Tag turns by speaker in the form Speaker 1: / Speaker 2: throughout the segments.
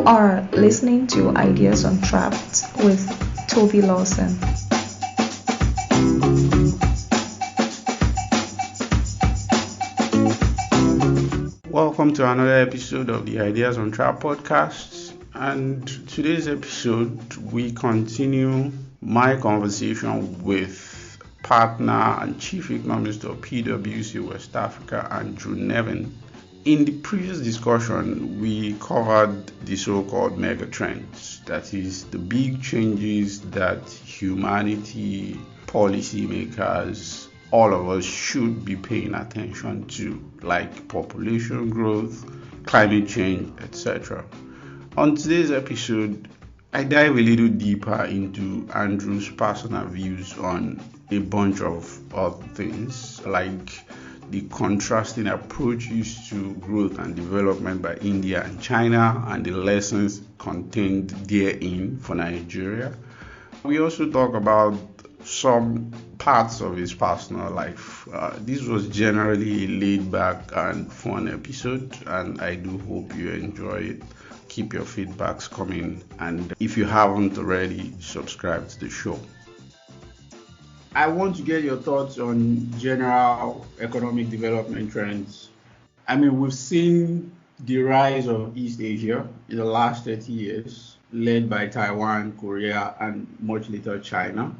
Speaker 1: are listening to Ideas Untrapped with Toby Lawson.
Speaker 2: Welcome to another episode of the Ideas Untrapped podcast. And today's episode, we continue my conversation with partner and chief economist of PwC West Africa, Andrew Nevin. In the previous discussion, we covered the so-called mega trends, that is, the big changes that humanity, policymakers, all of us should be paying attention to, like population growth, climate change, etc. On today's episode, I dive a little deeper into Andrew's personal views on a bunch of other things, like the contrasting approaches to growth and development by India and China and the lessons contained therein for Nigeria. We also talk about some parts of his personal life. This was generally a laid back and fun episode, and I do hope you enjoy it. Keep your feedbacks coming, and if you haven't already, subscribe to the show. I want to get your thoughts on general economic development trends. I mean, we've seen the rise of East Asia in the last 30 years, led by Taiwan, Korea, and much later China.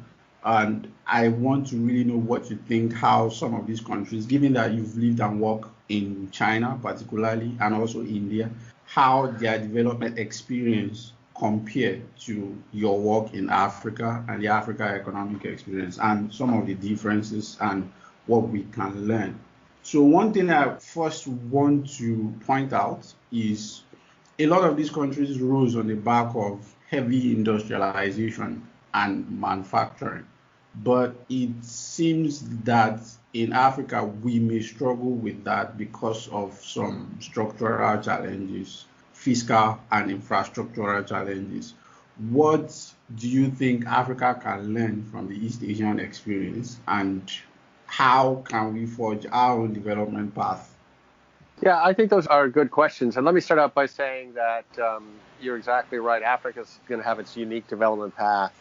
Speaker 2: And I want to really know what you think, how some of these countries, given that you've lived and worked in China particularly, and also India, how their development experience compared to your work in Africa and the Africa economic experience, and some of the differences and what we can learn. So one thing I first want to point out is a lot of these countries rose on the back of heavy industrialization and manufacturing. But it seems that in Africa, we may struggle with that because of some structural challenges, fiscal and infrastructural challenges. What do you think Africa can learn from the East Asian experience, and how can we forge our own development path?
Speaker 3: Yeah, I think those are good questions. And let me start out by saying that you're exactly right. Africa's going to have its unique development path.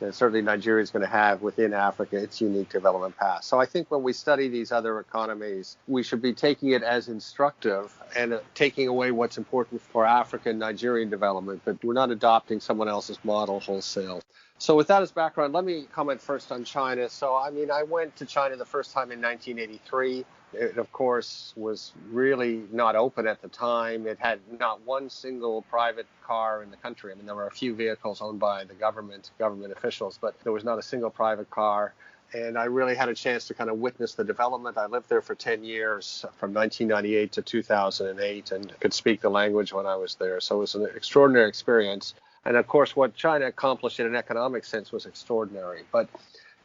Speaker 3: And certainly Nigeria is going to have within Africa its unique development path. So I think when we study these other economies, we should be taking it as instructive and taking away what's important for African Nigerian development, but we're not adopting someone else's model wholesale. So with that as background, let me comment first on China. So, I went to China the first time in 1983. It, of course, was really not open at the time. It had not one single private car in the country. There were a few vehicles owned by the government officials, but there was not a single private car. And I really had a chance to kind of witness the development. I lived there for 10 years, from 1998 to 2008, and could speak the language when I was there. So it was an extraordinary experience. And of course, what China accomplished in an economic sense was extraordinary. But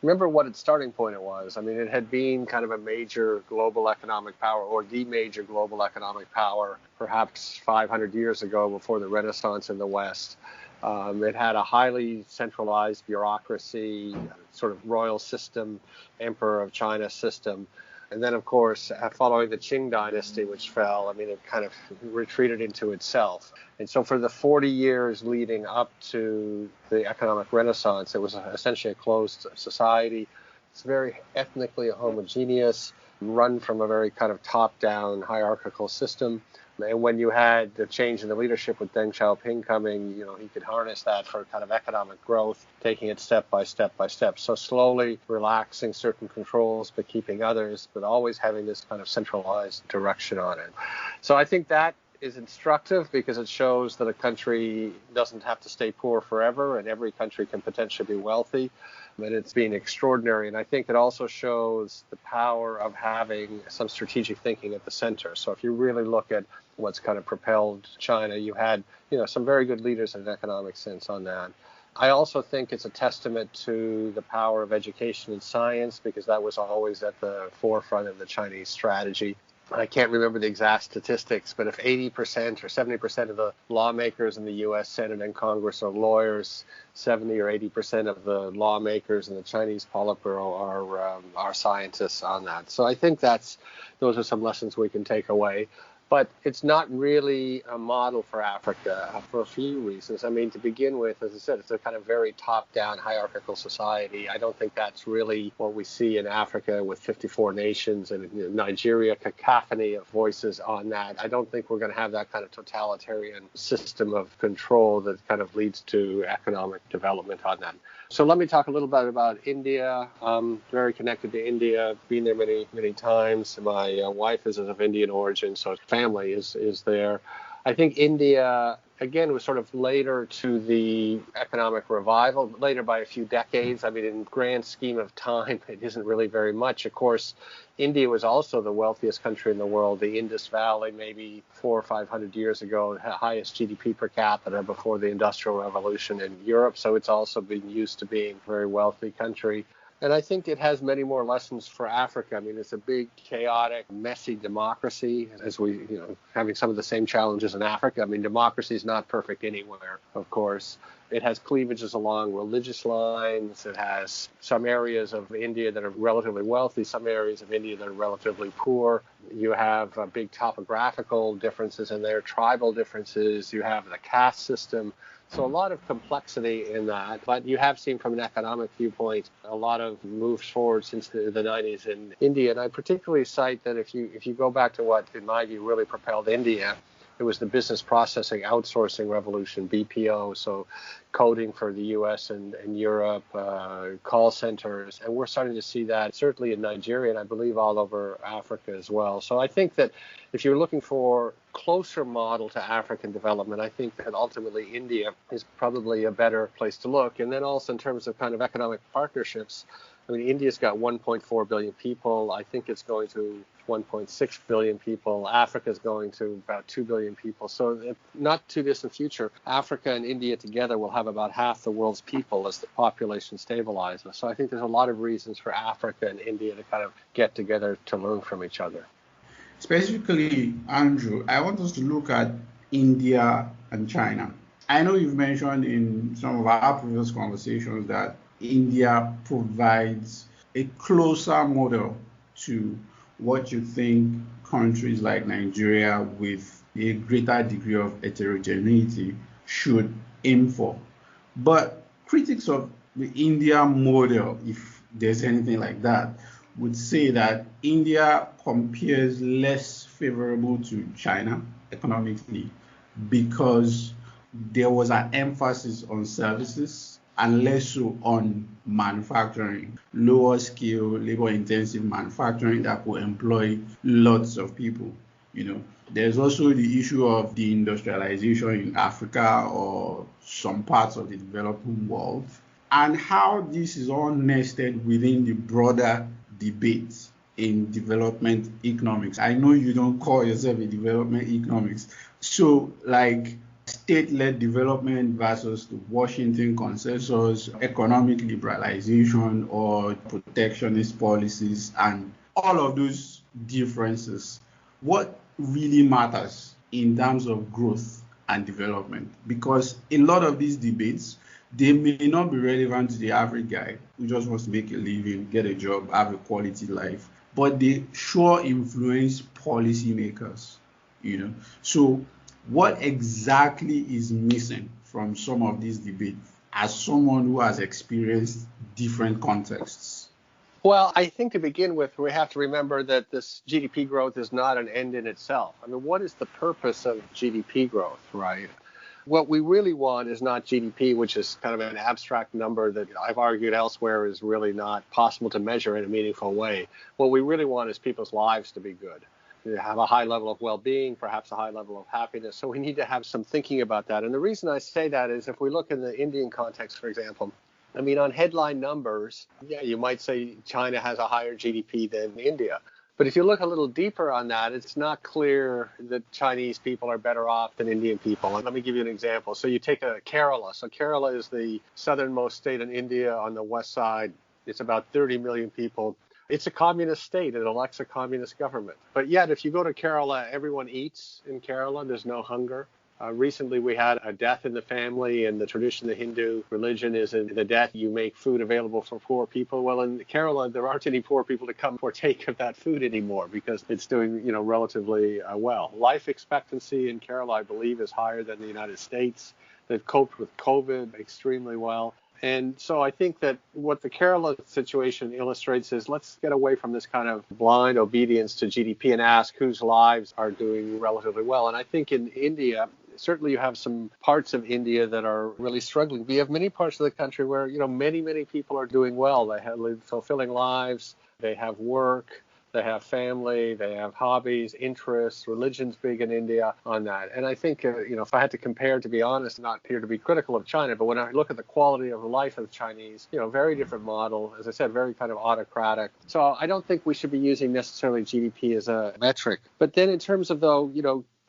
Speaker 3: remember what its starting point it was. It had been kind of a major global economic power, or the major global economic power, perhaps 500 years ago before the Renaissance in the West. It had a highly centralized bureaucracy, sort of royal system, Emperor of China system. And then, of course, following the Qing dynasty, which fell, it kind of retreated into itself. And so for the 40 years leading up to the economic renaissance, it was essentially a closed society. It's very ethnically homogeneous, run from a very kind of top-down hierarchical system. And when you had the change in the leadership with Deng Xiaoping coming, he could harness that for kind of economic growth, taking it step by step by step. So slowly relaxing certain controls, but keeping others, but always having this kind of centralized direction on it. So I think that is instructive because it shows that a country doesn't have to stay poor forever, and every country can potentially be wealthy. And it's been extraordinary. And I think it also shows the power of having some strategic thinking at the center. So if you really look at what's kind of propelled China, you had, some very good leaders in an economic sense on that. I also think it's a testament to the power of education and science, because that was always at the forefront of the Chinese strategy. I can't remember the exact statistics, but if 80% or 70% of the lawmakers in the U.S. Senate and Congress are lawyers, 70 or 80% of the lawmakers in the Chinese Politburo are scientists on that. So I think those are some lessons we can take away. But it's not really a model for Africa for a few reasons. I mean, to begin with, as I said, it's a kind of very top-down hierarchical society. I don't think that's really what we see in Africa with 54 nations and in Nigeria, cacophony of voices on that. I don't think we're going to have that kind of totalitarian system of control that kind of leads to economic development on that. So let me talk a little bit about India. I'm very connected to India, been there many, many times. My wife is of Indian origin, so family is there. I think India, again, was sort of later to the economic revival, later by a few decades. I mean, in grand scheme of time, it isn't really very much. Of course, India was also the wealthiest country in the world. The Indus Valley, maybe 400 or 500 years ago, had highest GDP per capita before the Industrial Revolution in Europe. So it's also been used to being a very wealthy country. And I think it has many more lessons for Africa. I mean, it's a big, chaotic, messy democracy, as we, having some of the same challenges in Africa. I mean, democracy is not perfect anywhere, of course. It has cleavages along religious lines. It has some areas of India that are relatively wealthy, some areas of India that are relatively poor. You have big topographical differences in there, tribal differences. You have the caste system. So a lot of complexity in that, but you have seen from an economic viewpoint a lot of moves forward since the 90s in India. And I particularly cite that if you go back to what, in my view, really propelled India, it was the business processing outsourcing revolution, BPO, so coding for the US and Europe, call centers. And we're starting to see that certainly in Nigeria and I believe all over Africa as well. So I think that if you're looking for closer model to African development, I think that ultimately India is probably a better place to look. And then also in terms of kind of economic partnerships, I mean, India's got 1.4 billion people. I think it's going to 1.6 billion people. Africa's going to about 2 billion people. So not too distant future, Africa and India together will have about half the world's people as the population stabilizes. So I think there's a lot of reasons for Africa and India to kind of get together to learn from each other.
Speaker 2: Specifically, Andrew, I want us to look at India and China. I know you've mentioned in some of our previous conversations that India provides a closer model to what you think countries like Nigeria with a greater degree of heterogeneity should aim for. But critics of the India model, if there's anything like that, would say that India compares less favorable to China economically because there was an emphasis on services and less so on manufacturing, lower scale, labor intensive manufacturing that will employ lots of people. There's also the issue of the industrialization in Africa or some parts of the developing world, and how this is all nested within the broader debate in development economics. I know you don't call yourself a development economics. So like state-led development versus the Washington consensus, economic liberalization or protectionist policies, and all of those differences. What really matters in terms of growth and development? Because a lot of these debates, they may not be relevant to the average guy who just wants to make a living, get a job, have a quality life, but they sure influence policymakers, So what exactly is missing from some of these debates as someone who has experienced different contexts?
Speaker 3: Well, I think to begin with, we have to remember that this GDP growth is not an end in itself. I mean, what is the purpose of GDP growth, right? What we really want is not GDP, which is kind of an abstract number that I've argued elsewhere is really not possible to measure in a meaningful way. What we really want is people's lives to be good, to have a high level of well-being, perhaps a high level of happiness. So we need to have some thinking about that. And the reason I say that is if we look in the Indian context, for example, I mean, on headline numbers, yeah, you might say China has a higher GDP than India. But if you look a little deeper on that, it's not clear that Chinese people are better off than Indian people. And let me give you an example. So you take Kerala. So Kerala is the southernmost state in India on the west side. It's about 30 million people. It's a communist state. It elects a communist government. But yet, if you go to Kerala, everyone eats in Kerala. There's no hunger. Recently, we had a death in the family, and the tradition of the Hindu religion is in the death, you make food available for poor people. Well, in Kerala, there aren't any poor people to come partake of that food anymore because it's doing, relatively well. Life expectancy in Kerala, I believe, is higher than the United States. They've coped with COVID extremely well. And so I think that what the Kerala situation illustrates is let's get away from this kind of blind obedience to GDP and ask whose lives are doing relatively well. And I think in India, certainly you have some parts of India that are really struggling. But you have many parts of the country where, many people are doing well. They have lived fulfilling lives. They have work. They have family, they have hobbies, interests, religion's big in India on that. And I think, if I had to compare, to be honest, not here to be critical of China, but when I look at the quality of life of the Chinese, very different model, as I said, very kind of autocratic. So I don't think we should be using necessarily GDP as a metric. But then in terms of, though,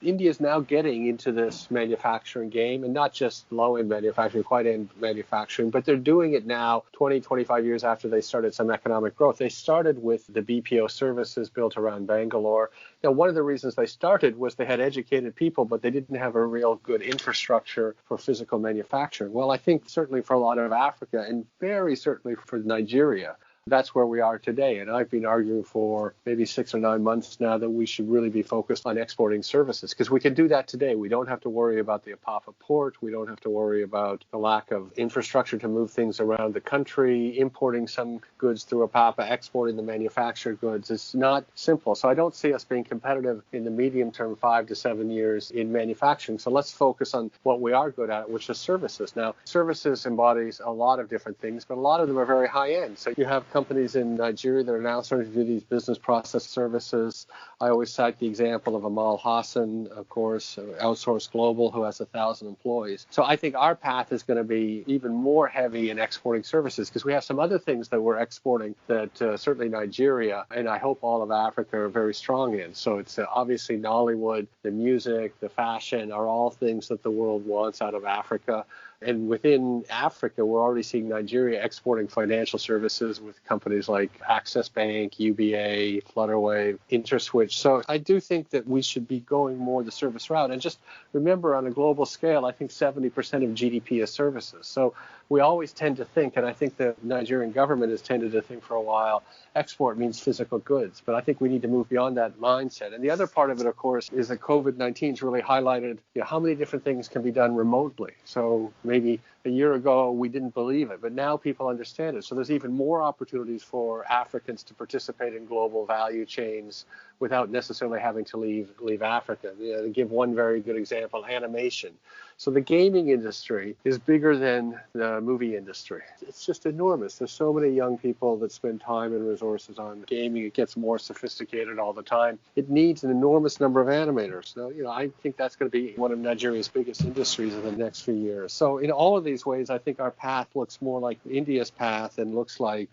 Speaker 3: India is now getting into this manufacturing game, and not just low-end manufacturing, high-end manufacturing, but they're doing it now 20, 25 years after they started some economic growth. They started with the BPO services built around Bangalore. Now, one of the reasons they started was they had educated people, but they didn't have a real good infrastructure for physical manufacturing. Well, I think certainly for a lot of Africa, and very certainly for Nigeria, that's where we are today. And I've been arguing for maybe 6 or 9 months now that we should really be focused on exporting services, because we can do that today. We don't have to worry about the Apapa port. We don't have to worry about the lack of infrastructure to move things around the country, importing some goods through Apapa, exporting the manufactured goods. It's not simple. So I don't see us being competitive in the medium term, 5 to 7 years in manufacturing. So let's focus on what we are good at, which is services. Now, services embodies a lot of different things, but a lot of them are very high end. So you have companies in Nigeria that are now starting to do these business process services. I always cite the example of Amal Hassan, of course, Outsource Global, who has 1,000 employees. So I think our path is going to be even more heavy in exporting services, because we have some other things that we're exporting that certainly Nigeria, and I hope all of Africa, are very strong in. So it's obviously Nollywood, the music, the fashion are all things that the world wants out of Africa. And within Africa, we're already seeing Nigeria exporting financial services with companies like Access Bank, UBA, Flutterwave, InterSwitch. So I do think that we should be going more the service route. And just remember, on a global scale, I think 70% of GDP is services. So we always tend to think, and I think the Nigerian government has tended to think for a while, export means physical goods. But I think we need to move beyond that mindset. And the other part of it, of course, is that COVID-19 has really highlighted how many different things can be done remotely. So maybe a year ago we didn't believe it, but now people understand it. So there's even more opportunities for Africans to participate in global value chains without necessarily having to leave Africa. To give one very good example, animation. So the gaming industry is bigger than the movie industry. It's just enormous. There's so many young people that spend time and resources on gaming. It gets more sophisticated all the time. It needs an enormous number of animators. So, I think that's going to be one of Nigeria's biggest industries in the next few years. So in all of these ways, I think our path looks more like India's path and looks like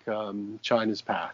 Speaker 3: China's path.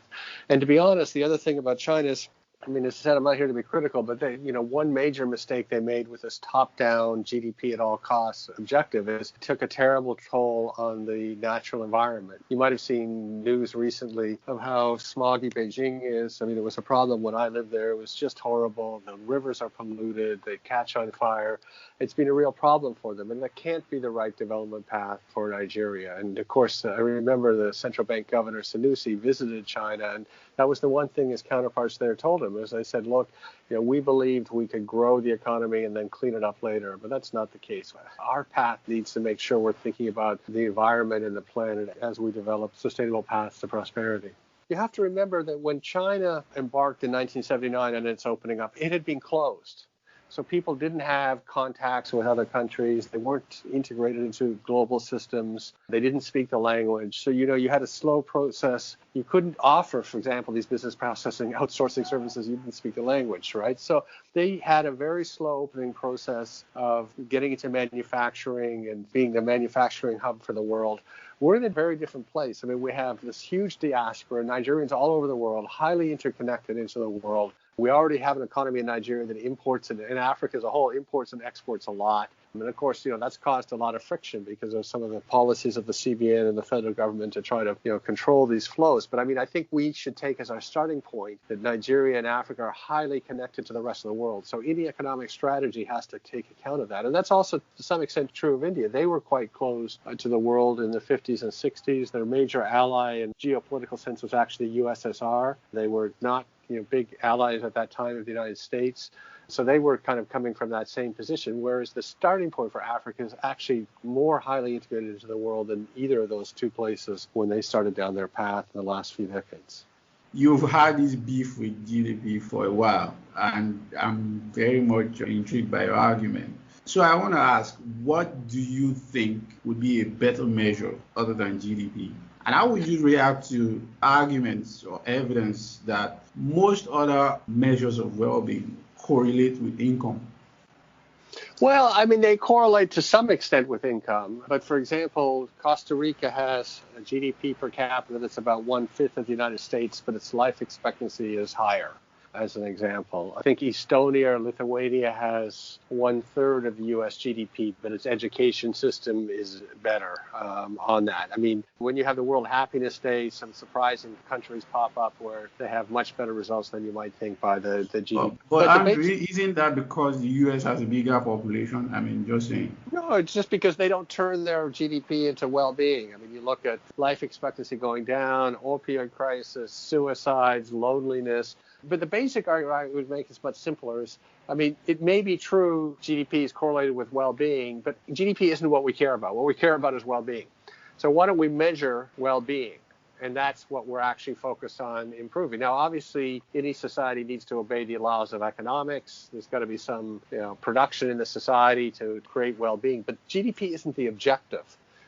Speaker 3: And to be honest, the other thing about China is, as I said, I'm not here to be critical, but one major mistake they made with this top-down GDP at all costs objective is it took a terrible toll on the natural environment. You might have seen news recently of how smoggy Beijing is. It was a problem when I lived there. It was just horrible. The rivers are polluted. They catch on fire. It's been a real problem for them, and that can't be the right development path for Nigeria. And of course, I remember the central bank governor Sanusi visited China, and that was the one thing his counterparts there told him. As I said, look, we believed we could grow the economy and then clean it up later, but that's not the case. Our path needs to make sure we're thinking about the environment and the planet as we develop sustainable paths to prosperity. You have to remember that when China embarked in 1979 on its opening up, it had been closed. So people didn't have contacts with other countries. They weren't integrated into global systems. They didn't speak the language. So, you had a slow process. You couldn't offer, for example, these business processing, outsourcing services. You didn't speak the language, right? So they had a very slow opening process of getting into manufacturing and being the manufacturing hub for the world. We're in a very different place. We have this huge diaspora, Nigerians all over the world, highly interconnected into the world. We already have an economy in Nigeria that imports, and Africa as a whole imports and exports a lot. And of course, that's caused a lot of friction because of some of the policies of the CBN and the federal government to try to, control these flows. But I think we should take as our starting point that Nigeria and Africa are highly connected to the rest of the world. So any economic strategy has to take account of that. And that's also to some extent true of India. They were quite close to the world in the 50s and 60s. Their major ally in geopolitical sense was actually USSR. They were not big allies at that time of the United States. So they were kind of coming from that same position, whereas the starting point for Africa is actually more highly integrated into the world than either of those two places when they started down their path in the last few decades.
Speaker 2: You've had this beef with GDP for a while, and I'm very much intrigued by your argument. So I want to ask, what do you think would be a better measure other than GDP? And how would you react to arguments or evidence that most other measures of well-being correlate with income?
Speaker 3: Well, they correlate to some extent with income. But for example, Costa Rica has a GDP per capita that's about 1/5 of the United States, but its life expectancy is higher, as an example. I think Estonia or Lithuania has 1/3 of the U.S. GDP, but its education system is better on that. When you have the World Happiness Day, some surprising countries pop up where they have much better results than you might think by the GDP.
Speaker 2: But Andrew, isn't that because the U.S. has a bigger population? Just saying.
Speaker 3: No, it's just because they don't turn their GDP into well-being. You look at life expectancy going down, opioid crisis, suicides, loneliness. But the basic argument I would make is much simpler. It may be true GDP is correlated with well-being, but GDP isn't what we care about. What we care about is well-being. So why don't we measure well-being? And that's what we're actually focused on improving. Now, obviously, any society needs to obey the laws of economics. There's got to be some production in the society to create well-being. But GDP isn't the objective.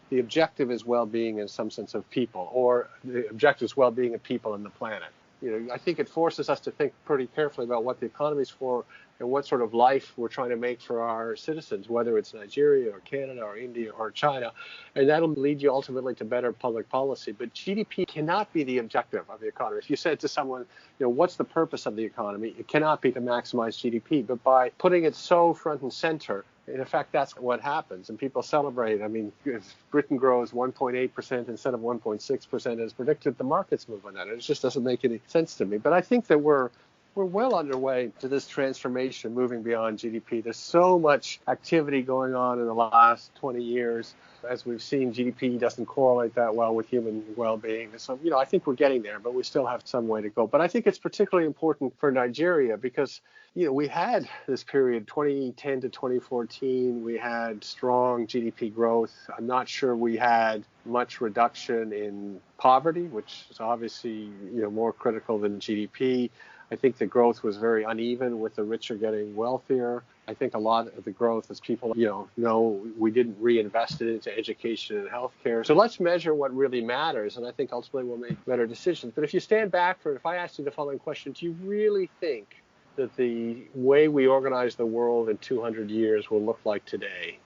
Speaker 3: The objective is well-being in some sense of people, or the objective is well-being of people and the planet. I think it forces us to think pretty carefully about what the economy is for and what sort of life we're trying to make for our citizens, whether it's Nigeria or Canada or India or China. And that'll lead you ultimately to better public policy. But GDP cannot be the objective of the economy. If you said to someone, what's the purpose of the economy? It cannot be to maximize GDP. But by putting it so front and center, in effect, that's what happens. And people celebrate. If Britain grows 1.8% instead of 1.6% as predicted, the markets move on that. It just doesn't make any sense to me. But I think that we're well underway to this transformation, moving beyond GDP. There's so much activity going on in the last 20 years. As we've seen, GDP doesn't correlate that well with human well-being. So, I think we're getting there, but we still have some way to go. But I think it's particularly important for Nigeria because, we had this period, 2010 to 2014, we had strong GDP growth. I'm not sure we had much reduction in poverty, which is obviously, more critical than GDP. I think the growth was very uneven with the richer getting wealthier. I think a lot of the growth, as people know, we didn't reinvest it into education and healthcare. So let's measure what really matters, and I think ultimately we'll make better decisions. But if you stand back if I ask you the following question, do you really think that the way we organize the world in 200 years will look like today?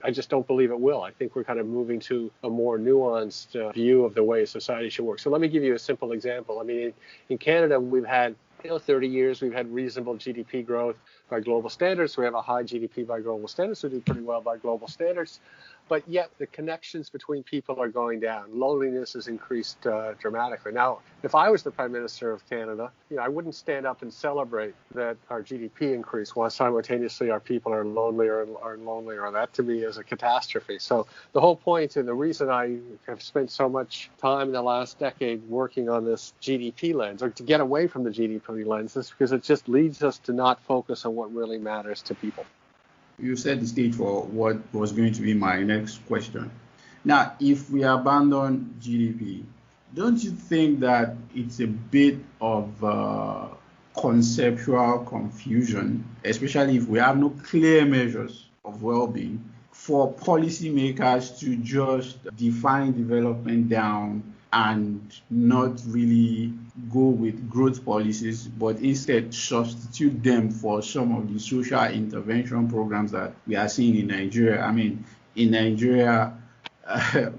Speaker 3: I just don't believe it will. I think we're kind of moving to a more nuanced view of the way society should work. So let me give you a simple example. In Canada, we've had 30 years, we've had reasonable GDP growth by global standards. We have a high GDP by global standards. We do pretty well by global standards. But yet the connections between people are going down. Loneliness has increased dramatically. Now, if I was the Prime Minister of Canada, I wouldn't stand up and celebrate that our GDP increased while simultaneously our people are lonelier and lonelier. That to me is a catastrophe. So the whole point, and the reason I have spent so much time in the last decade working on this GDP lens, or to get away from the GDP lens, is because it just leads us to not focus on what really matters to people.
Speaker 2: You set the stage for what was going to be my next question. Now, if we abandon GDP, don't you think that it's a bit of conceptual confusion, especially if we have no clear measures of well-being, for policymakers to just define development down and not really go with growth policies, but instead substitute them for some of the social intervention programs that we are seeing in Nigeria? In Nigeria,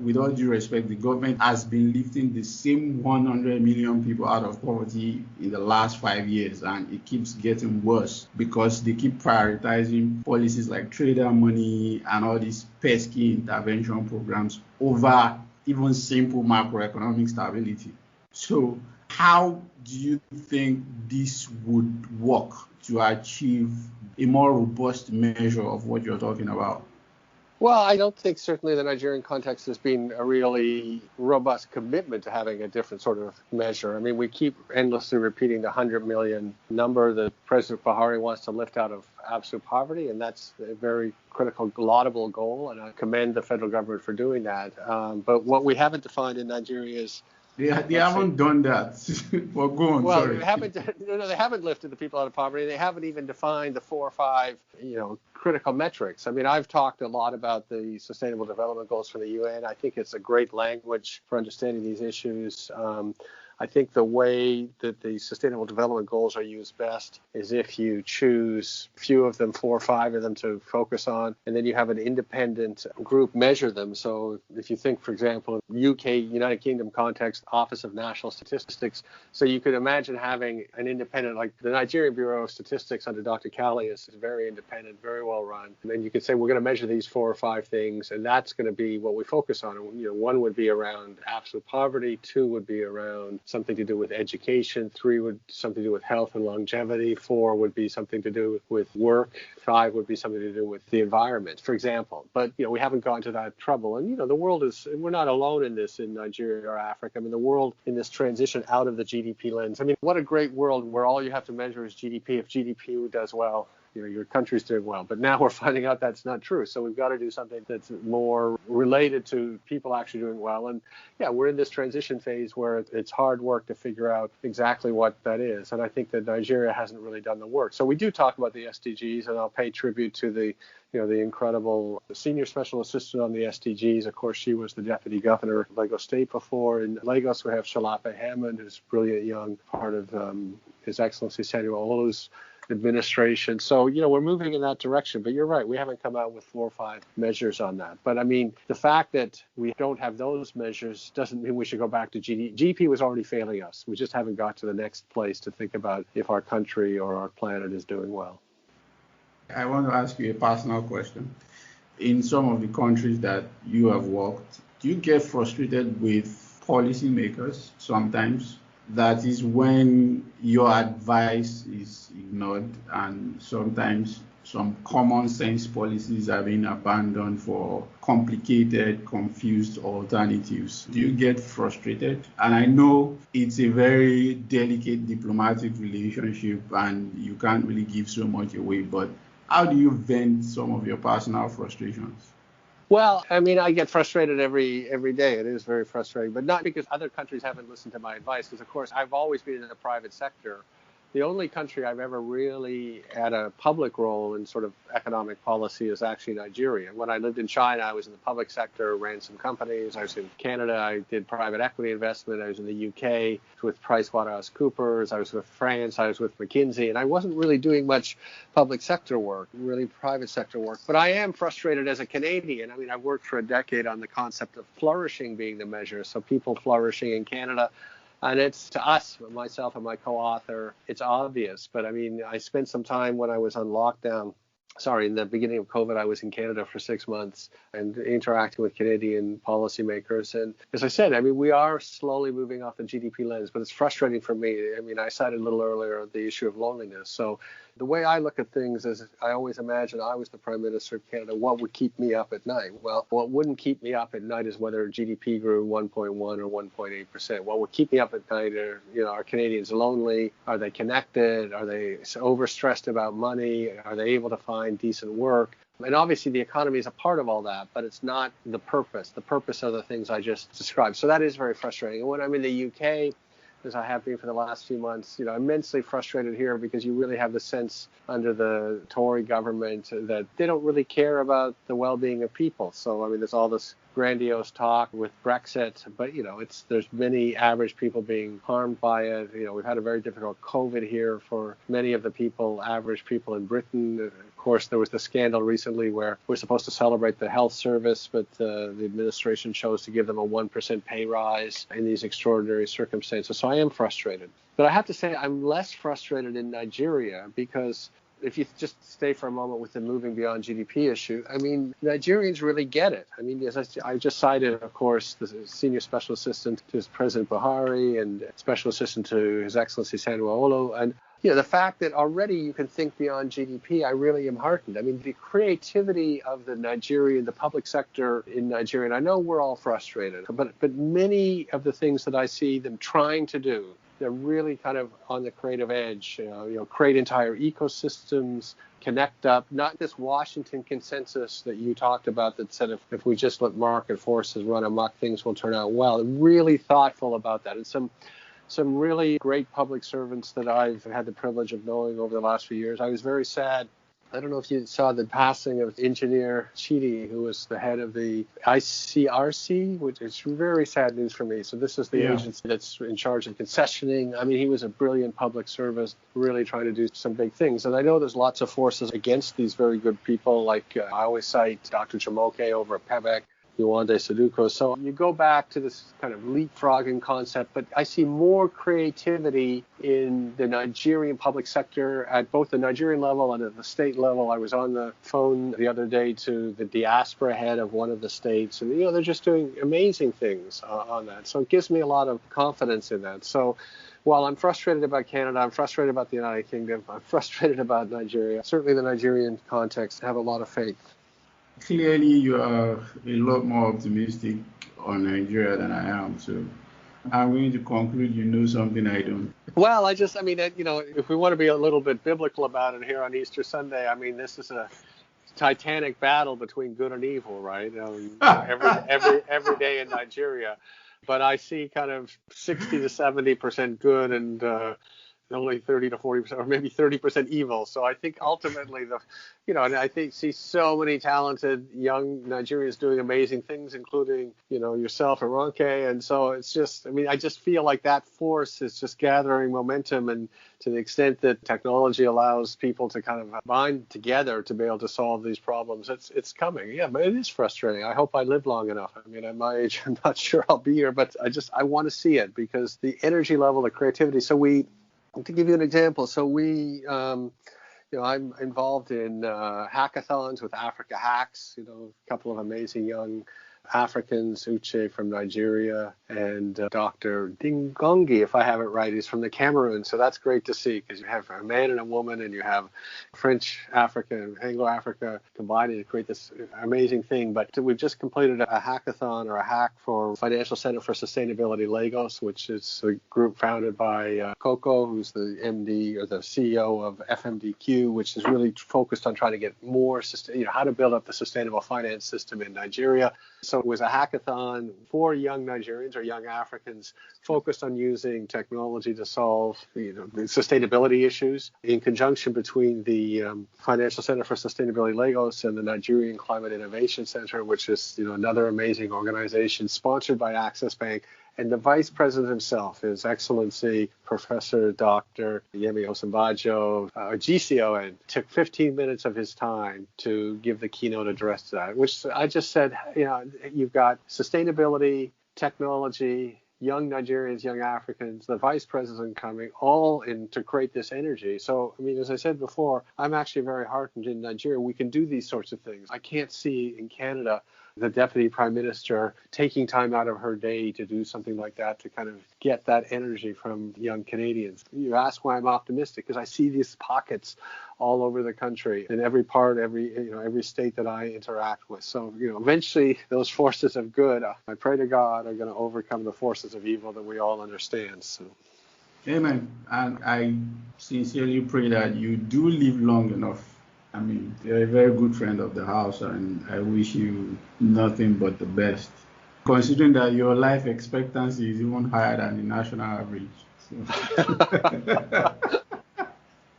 Speaker 2: with all due respect, the government has been lifting the same 100 million people out of poverty in the last 5 years, and it keeps getting worse because they keep prioritizing policies like trader money and all these pesky intervention programs over even simple macroeconomic stability. So how do you think this would work to achieve a more robust measure of what you're talking about?
Speaker 3: Well, I don't think certainly the Nigerian context has been a really robust commitment to having a different sort of measure. I mean, we keep endlessly repeating the 100 million number that President Buhari wants to lift out of absolute poverty, and that's a very critical, laudable goal, and I commend the federal government for doing that. But what we haven't defined in Nigeria is
Speaker 2: They haven't done that. Well, go on,
Speaker 3: well,
Speaker 2: sorry.
Speaker 3: they haven't lifted the people out of poverty. They haven't even defined the 4 or 5, critical metrics. I mean, I've talked a lot about the Sustainable Development Goals from the UN. I think it's a great language for understanding these issues. I think the way that the Sustainable Development Goals are used best is if you choose a few of them, 4 or 5 of them to focus on, and then you have an independent group measure them. So if you think, for example, UK, United Kingdom context, Office of National Statistics, so you could imagine having an independent, like the Nigerian Bureau of Statistics under Dr. Kali is very independent, very well run. And then you could say, we're going to measure these 4 or 5 things, and that's going to be what we focus on. One would be around absolute poverty, 2 would be around something to do with education, 3 would something to do with health and longevity, 4 would be something to do with work, 5 would be something to do with the environment, for example. But we haven't gone to that trouble, and the world is, we're not alone in this in Nigeria or Africa. I mean, the world in this transition out of the GDP lens. I mean, what a great world where all you have to measure is GDP. If GDP does well, your country's doing well. But now we're finding out that's not true. So we've got to do something that's more related to people actually doing well. And we're in this transition phase where it's hard work to figure out exactly what that is. And I think that Nigeria hasn't really done the work. So we do talk about the SDGs, and I'll pay tribute to the incredible senior special assistant on the SDGs. Of course, she was the deputy governor of Lagos State before. In Lagos, we have Shalape Hammond, who's a brilliant young part of His Excellency Samuel Olu's administration. So, we're moving in that direction. But you're right, we haven't come out with 4 or 5 measures on that. But I mean, the fact that we don't have those measures doesn't mean we should go back to GDP. GDP was already failing us. We just haven't got to the next place to think about if our country or our planet is doing well.
Speaker 2: I want to ask you a personal question. In some of the countries that you have worked, do you get frustrated with policymakers sometimes? That is when your advice is ignored, and sometimes some common sense policies are being abandoned for complicated, confused alternatives. Do you get frustrated? And I know it's a very delicate diplomatic relationship and you can't really give so much away, but how do you vent some of your personal frustrations?
Speaker 3: Well, I mean, I get frustrated every day. It is very frustrating, but not because other countries haven't listened to my advice, because, of course, I've always been in the private sector. The only country I've ever really had a public role in sort of economic policy is actually Nigeria. When I lived in China, I was in the public sector, ran some companies. I was in Canada, I did private equity investment. I was in the UK with PricewaterhouseCoopers. I was with France. I was with McKinsey. And I wasn't really doing much public sector work, really private sector work. But I am frustrated as a Canadian. I mean, I've worked for a decade on the concept of flourishing being the measure. So people flourishing in Canada. And it's to us, myself and my co-author, it's obvious. But I mean, I spent some time when I was on lockdown. In the beginning of COVID, I was in Canada for 6 months and interacting with Canadian policymakers. And as I said, I mean, we are slowly moving off the GDP lens, but it's frustrating for me. I mean, I cited a little earlier the issue of loneliness. So the way I look at things is I always imagine I was the Prime Minister of Canada, what would keep me up at night? Well, what wouldn't keep me up at night is whether GDP grew 1.1 or 1.8%. What would keep me up at night are Canadians lonely? Are they connected? Are they overstressed about money? Are they able to find decent work? And obviously the economy is a part of all that, but it's not the purpose. The purpose are the things I just described. So that is very frustrating. And when I'm in the UK, as I have been for the last few months, immensely frustrated here because you really have the sense under the Tory government that they don't really care about the well-being of people. So, I mean, there's all this grandiose talk with Brexit, but, there's many average people being harmed by it. We've had a very difficult COVID here for many of the average people in Britain. Of course, there was the scandal recently where we're supposed to celebrate the health service, but the administration chose to give them a 1% pay rise in these extraordinary circumstances. So I am frustrated. But I have to say I'm less frustrated in Nigeria because if you just stay for a moment with the moving beyond GDP issue, I mean, Nigerians really get it. I mean, as I just cited, of course, the senior special assistant to President Buhari and special assistant to His Excellency Sanwo-Olu. And, the fact that already you can think beyond GDP, I really am heartened. I mean, the creativity of the public sector in Nigeria, and I know we're all frustrated, but many of the things that I see them trying to do, they're really kind of on the creative edge, create entire ecosystems, connect up, not this Washington consensus that you talked about that said if we just let market forces run amok, things will turn out well. They're really thoughtful about that. And some really great public servants that I've had the privilege of knowing over the last few years. I was very sad. I don't know if you saw the passing of Engineer Chidi, who was the head of the ICRC, which is very sad news for me. So this is the agency that's in charge of concessioning. I mean, he was a brilliant public servant, really trying to do some big things. And I know there's lots of forces against these very good people, like I always cite Dr. Jamoke over at PEBEC, Yuande Saduko. So you go back to this kind of leapfrogging concept, but I see more creativity in the Nigerian public sector at both the Nigerian level and at the state level. I was on the phone the other day to the diaspora head of one of the states, and they're just doing amazing things on that. So it gives me a lot of confidence in that. So while I'm frustrated about Canada, I'm frustrated about the United Kingdom, I'm frustrated about Nigeria, certainly the Nigerian context, I have a lot of faith.
Speaker 2: Clearly, you are a lot more optimistic on Nigeria than I am. So I'm going to conclude you know something I don't.
Speaker 3: Well, if we want to be a little bit biblical about it here on Easter Sunday, I mean, this is a titanic battle between good and evil, right? Every day in Nigeria. But I see kind of 60 to 70% good and only 30 to 40%, or maybe 30% evil. So I think ultimately and I see so many talented young Nigerians doing amazing things, including, yourself and Ronke. And so it's just, I just feel like that force is just gathering momentum. And to the extent that technology allows people to kind of bind together to be able to solve these problems, it's coming. Yeah, but it is frustrating. I hope I live long enough. At my age, I'm not sure I'll be here, but I want to see it because the energy level, the creativity. To give you an example, so I'm involved in hackathons with Africa Hacks, a couple of amazing young Africans, Uche from Nigeria and Dr. Dingongi, if I have it right, is from the Cameroon. So that's great to see because you have a man and a woman and you have French Africa and Anglo-Africa combining to create this amazing thing. But we've just completed a hackathon or a hack for Financial Center for Sustainability Lagos, which is a group founded by Coco, who's the MD or the CEO of FMDQ, which is really focused on trying to get more, how to build up the sustainable finance system in Nigeria. So it was a hackathon for young Nigerians or young Africans focused on using technology to solve the sustainability issues in conjunction between the Financial Center for Sustainability Lagos and the Nigerian Climate Innovation Center, which is another amazing organization sponsored by Access Bank. And the vice president himself, His Excellency Professor Dr. Yemi Osinbajo, GCON, took 15 minutes of his time to give the keynote address to that, which I just said, you've got sustainability, technology, young Nigerians, young Africans, the vice president coming, all in to create this energy. So, as I said before, I'm actually very heartened in Nigeria. We can do these sorts of things. I can't see in Canada the deputy prime minister taking time out of her day to do something like that, to kind of get that energy from young Canadians. You ask why I'm optimistic, because I see these pockets all over the country in every part, every state that I interact with. So, eventually those forces of good, I pray to God, are going to overcome the forces of evil that we all understand. So.
Speaker 2: Amen. And I sincerely pray that you do live long enough. You're a very good friend of the house, and I wish you nothing but the best, considering that your life expectancy is even higher than the national average.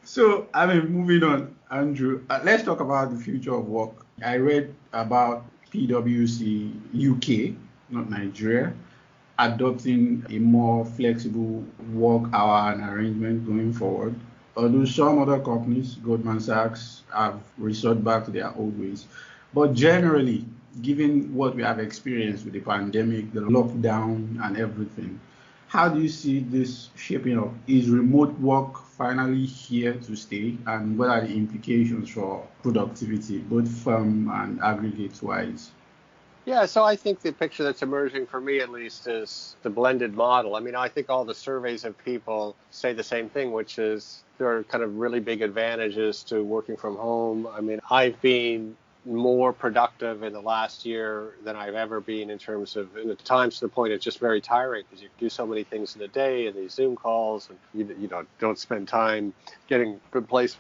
Speaker 2: So, moving on, Andrew, let's talk about the future of work. I read about PwC UK, not Nigeria, adopting a more flexible work hour and arrangement going forward. although some other companies, Goldman Sachs, have resorted back to their old ways. But generally, given what we have experienced with the pandemic, the lockdown, and everything, how do you see this shaping up? Is remote work finally here to stay? And what are the implications for productivity, both firm and aggregate wise?
Speaker 3: Yeah, so I think the picture that's emerging for me at least is the blended model. I mean, I think all the surveys of people say the same thing, which is there are kind of really big advantages to working from home. I mean, I've been more productive in the last year than I've ever been in terms of, and at times to the point it's just very tiring because you do so many things in a day and these Zoom calls and you know, don't spend time getting from place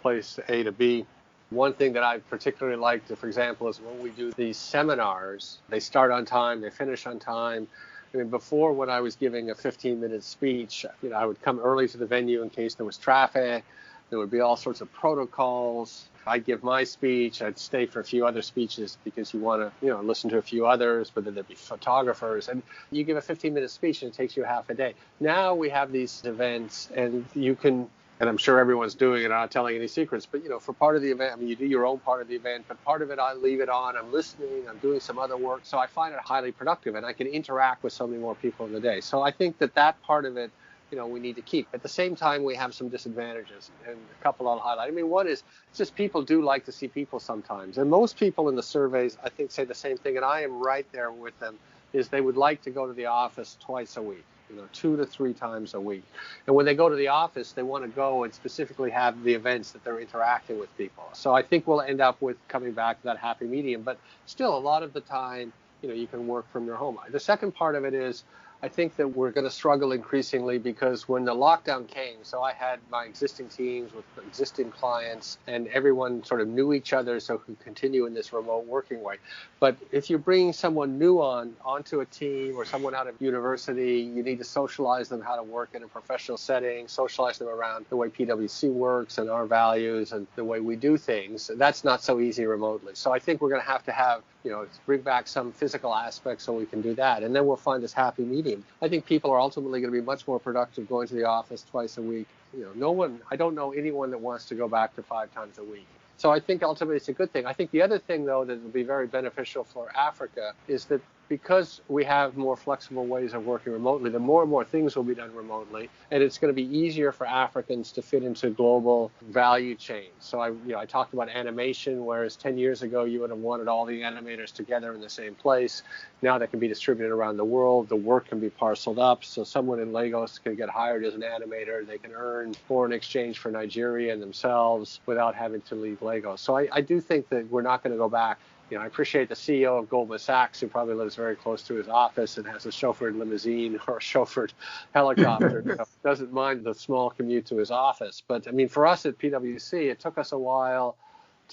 Speaker 3: A to B. One thing that I particularly liked, for example, is when we do these seminars, they start on time, they finish on time. I mean, before when I was giving a 15-minute speech, you know, I would come early to the venue in case there was traffic. There would be all sorts of protocols. I'd give my speech. I'd stay for a few other speeches because you want to, you know, listen to a few others, whether there be photographers. And you give a 15-minute speech and it takes you half a day. Now we have these events and you can, and I'm sure everyone's doing it, I'm not telling any secrets, but, you know, for part of the event, I mean, you do your own part of the event, but part of it, I leave it on, I'm listening, I'm doing some other work. So I find it highly productive and I can interact with so many more people in the day. So I think that part of it, you know, we need to keep. At the same time, we have some disadvantages, and a couple I'll highlight. I mean, one is just people do like to see people sometimes. And most people in the surveys, I think, say the same thing, and I am right there with them, is they would like to go to the office twice a week. You know, 2 to 3 times a week. And when they go to the office, they want to go and specifically have the events that they're interacting with people. So I think we'll end up with coming back to that happy medium. But still, a lot of the time, you know, you can work from your home. The second part of it is, I think that we're going to struggle increasingly because when the lockdown came, so I had my existing teams with existing clients and everyone sort of knew each other so could continue in this remote working way. But if you're bringing someone new onto a team or someone out of university, you need to socialize them how to work in a professional setting, socialize them around the way PwC works and our values and the way we do things. That's not so easy remotely. So I think we're going to have, you know, bring back some physical aspects so we can do that. And then we'll find this happy medium. I think people are ultimately going to be much more productive going to the office twice a week. You know, I don't know anyone that wants to go back to 5 times a week. So I think ultimately it's a good thing. I think the other thing, though, that will be very beneficial for Africa is that because we have more flexible ways of working remotely, the more and more things will be done remotely, and it's going to be easier for Africans to fit into global value chains. So I talked about animation, whereas 10 years ago you would have wanted all the animators together in the same place. Now they can be distributed around the world. The work can be parceled up. So someone in Lagos can get hired as an animator. They can earn foreign exchange for Nigeria and themselves without having to leave Lagos. So I do think that we're not going to go back. You know, I appreciate the CEO of Goldman Sachs, who probably lives very close to his office and has a chauffeured limousine or a chauffeured helicopter. Doesn't mind the small commute to his office. But I mean, for us at PwC, it took us a while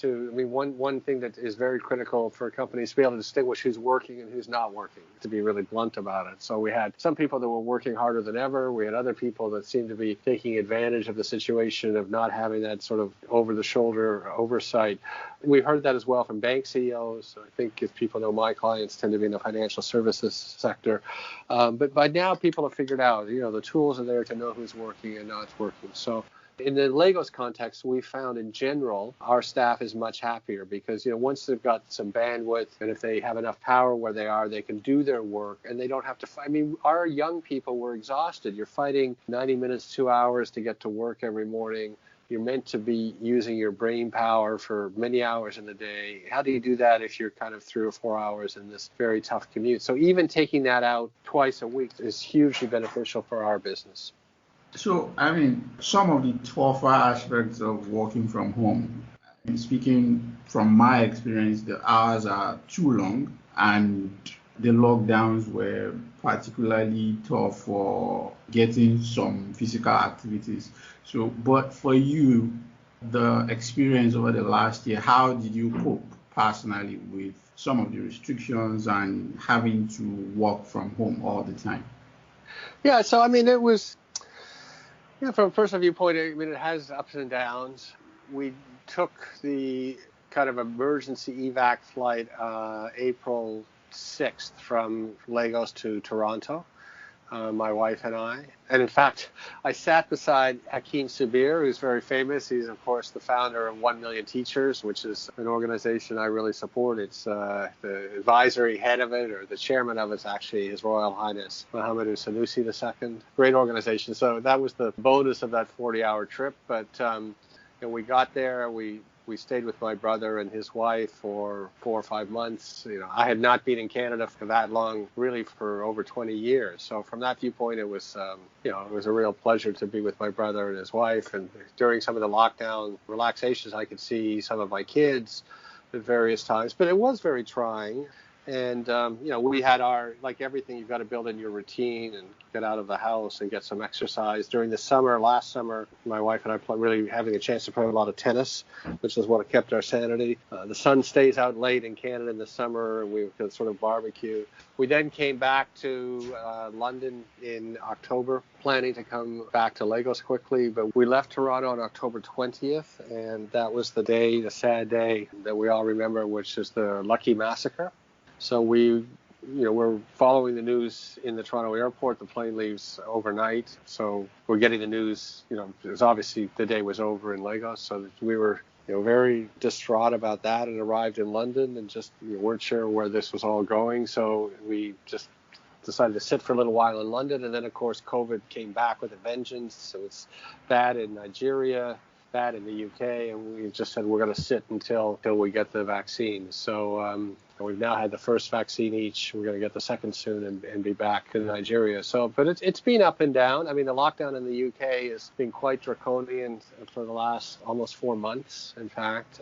Speaker 3: one thing that is very critical for companies to be able to distinguish who's working and who's not working, to be really blunt about it. So we had some people that were working harder than ever. We had other people that seemed to be taking advantage of the situation of not having that sort of over-the-shoulder oversight. We heard that as well from bank CEOs. I think if people know my clients tend to be in the financial services sector. But by now people have figured out, you know, the tools are there to know who's working and not working. So in the Lagos context, we found in general our staff is much happier because, you know, once they've got some bandwidth and if they have enough power where they are, they can do their work and they don't have to fight. I mean, our young people were exhausted. You're fighting 90 minutes, 2 hours to get to work every morning. You're meant to be using your brain power for many hours in the day. How do you do that if you're kind of 3 or 4 hours in this very tough commute? So even taking that out twice a week is hugely beneficial for our business.
Speaker 2: So, I mean, some of the tougher aspects of working from home, and speaking from my experience, the hours are too long and the lockdowns were particularly tough for getting some physical activities. So, but for you, the experience over the last year, how did you cope personally with some of the restrictions and having to work from home all the time?
Speaker 3: Yeah, so I mean, it was, from a personal viewpoint, I mean, it has ups and downs. We took the kind of emergency evac flight April 6th from Lagos to Toronto. my wife and I. And in fact, I sat beside Hakim Subir, who's very famous. He's, of course, the founder of 1 Million Teachers, which is an organization I really support. It's the advisory head of it, or the chairman of it, is actually His Royal Highness Mohammed Sanusi II. Great organization. So that was the bonus of that 40-hour trip. But we got there. We stayed with my brother and his wife for 4 or 5 months. I had not been in Canada for that long, really for over 20 years. So from that viewpoint, it was, it was a real pleasure to be with my brother and his wife. And during some of the lockdown relaxations, I could see some of my kids at various times. But it was very trying. And, we had like everything, you've got to build in your routine and get out of the house and get some exercise. During the summer, last summer, my wife and I really having a chance to play a lot of tennis, which is what kept our sanity. The sun stays out late in Canada in the summer, and we could sort of barbecue. We then came back to London in October, planning to come back to Lagos quickly, but we left Toronto on October 20th, and that was the sad day that we all remember, which is the Lucky Massacre. So we're following the news in the Toronto airport. The plane leaves overnight. So we're getting the news, it was obviously the day was over in Lagos. So we were, very distraught about that, and arrived in London and just weren't sure where this was all going. So we just decided to sit for a little while in London. And then, of course, COVID came back with a vengeance. So it's bad in Nigeria, bad in the UK, and we just said we're going to sit until we get the vaccine. So we've now had the first vaccine each. We're going to get the second soon and be back in Nigeria. So, but it's been up and down. I mean, the lockdown in the UK has been quite draconian for the last almost 4 months, in fact.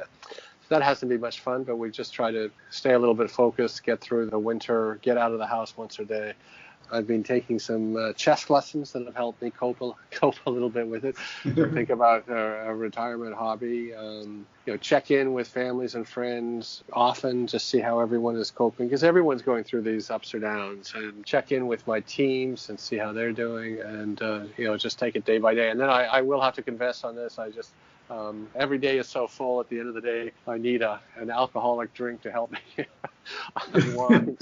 Speaker 3: That hasn't been much fun, but we just try to stay a little bit focused, get through the winter, get out of the house once a day. I've been taking some chess lessons that have helped me cope a little bit with it. Think about a retirement hobby. Check in with families and friends often, just see how everyone is coping, because everyone's going through these ups or downs. And check in with my teams and see how they're doing, and just take it day by day. And then I will have to confess on this. I just every day is so full. At the end of the day, I need an alcoholic drink to help me unwind.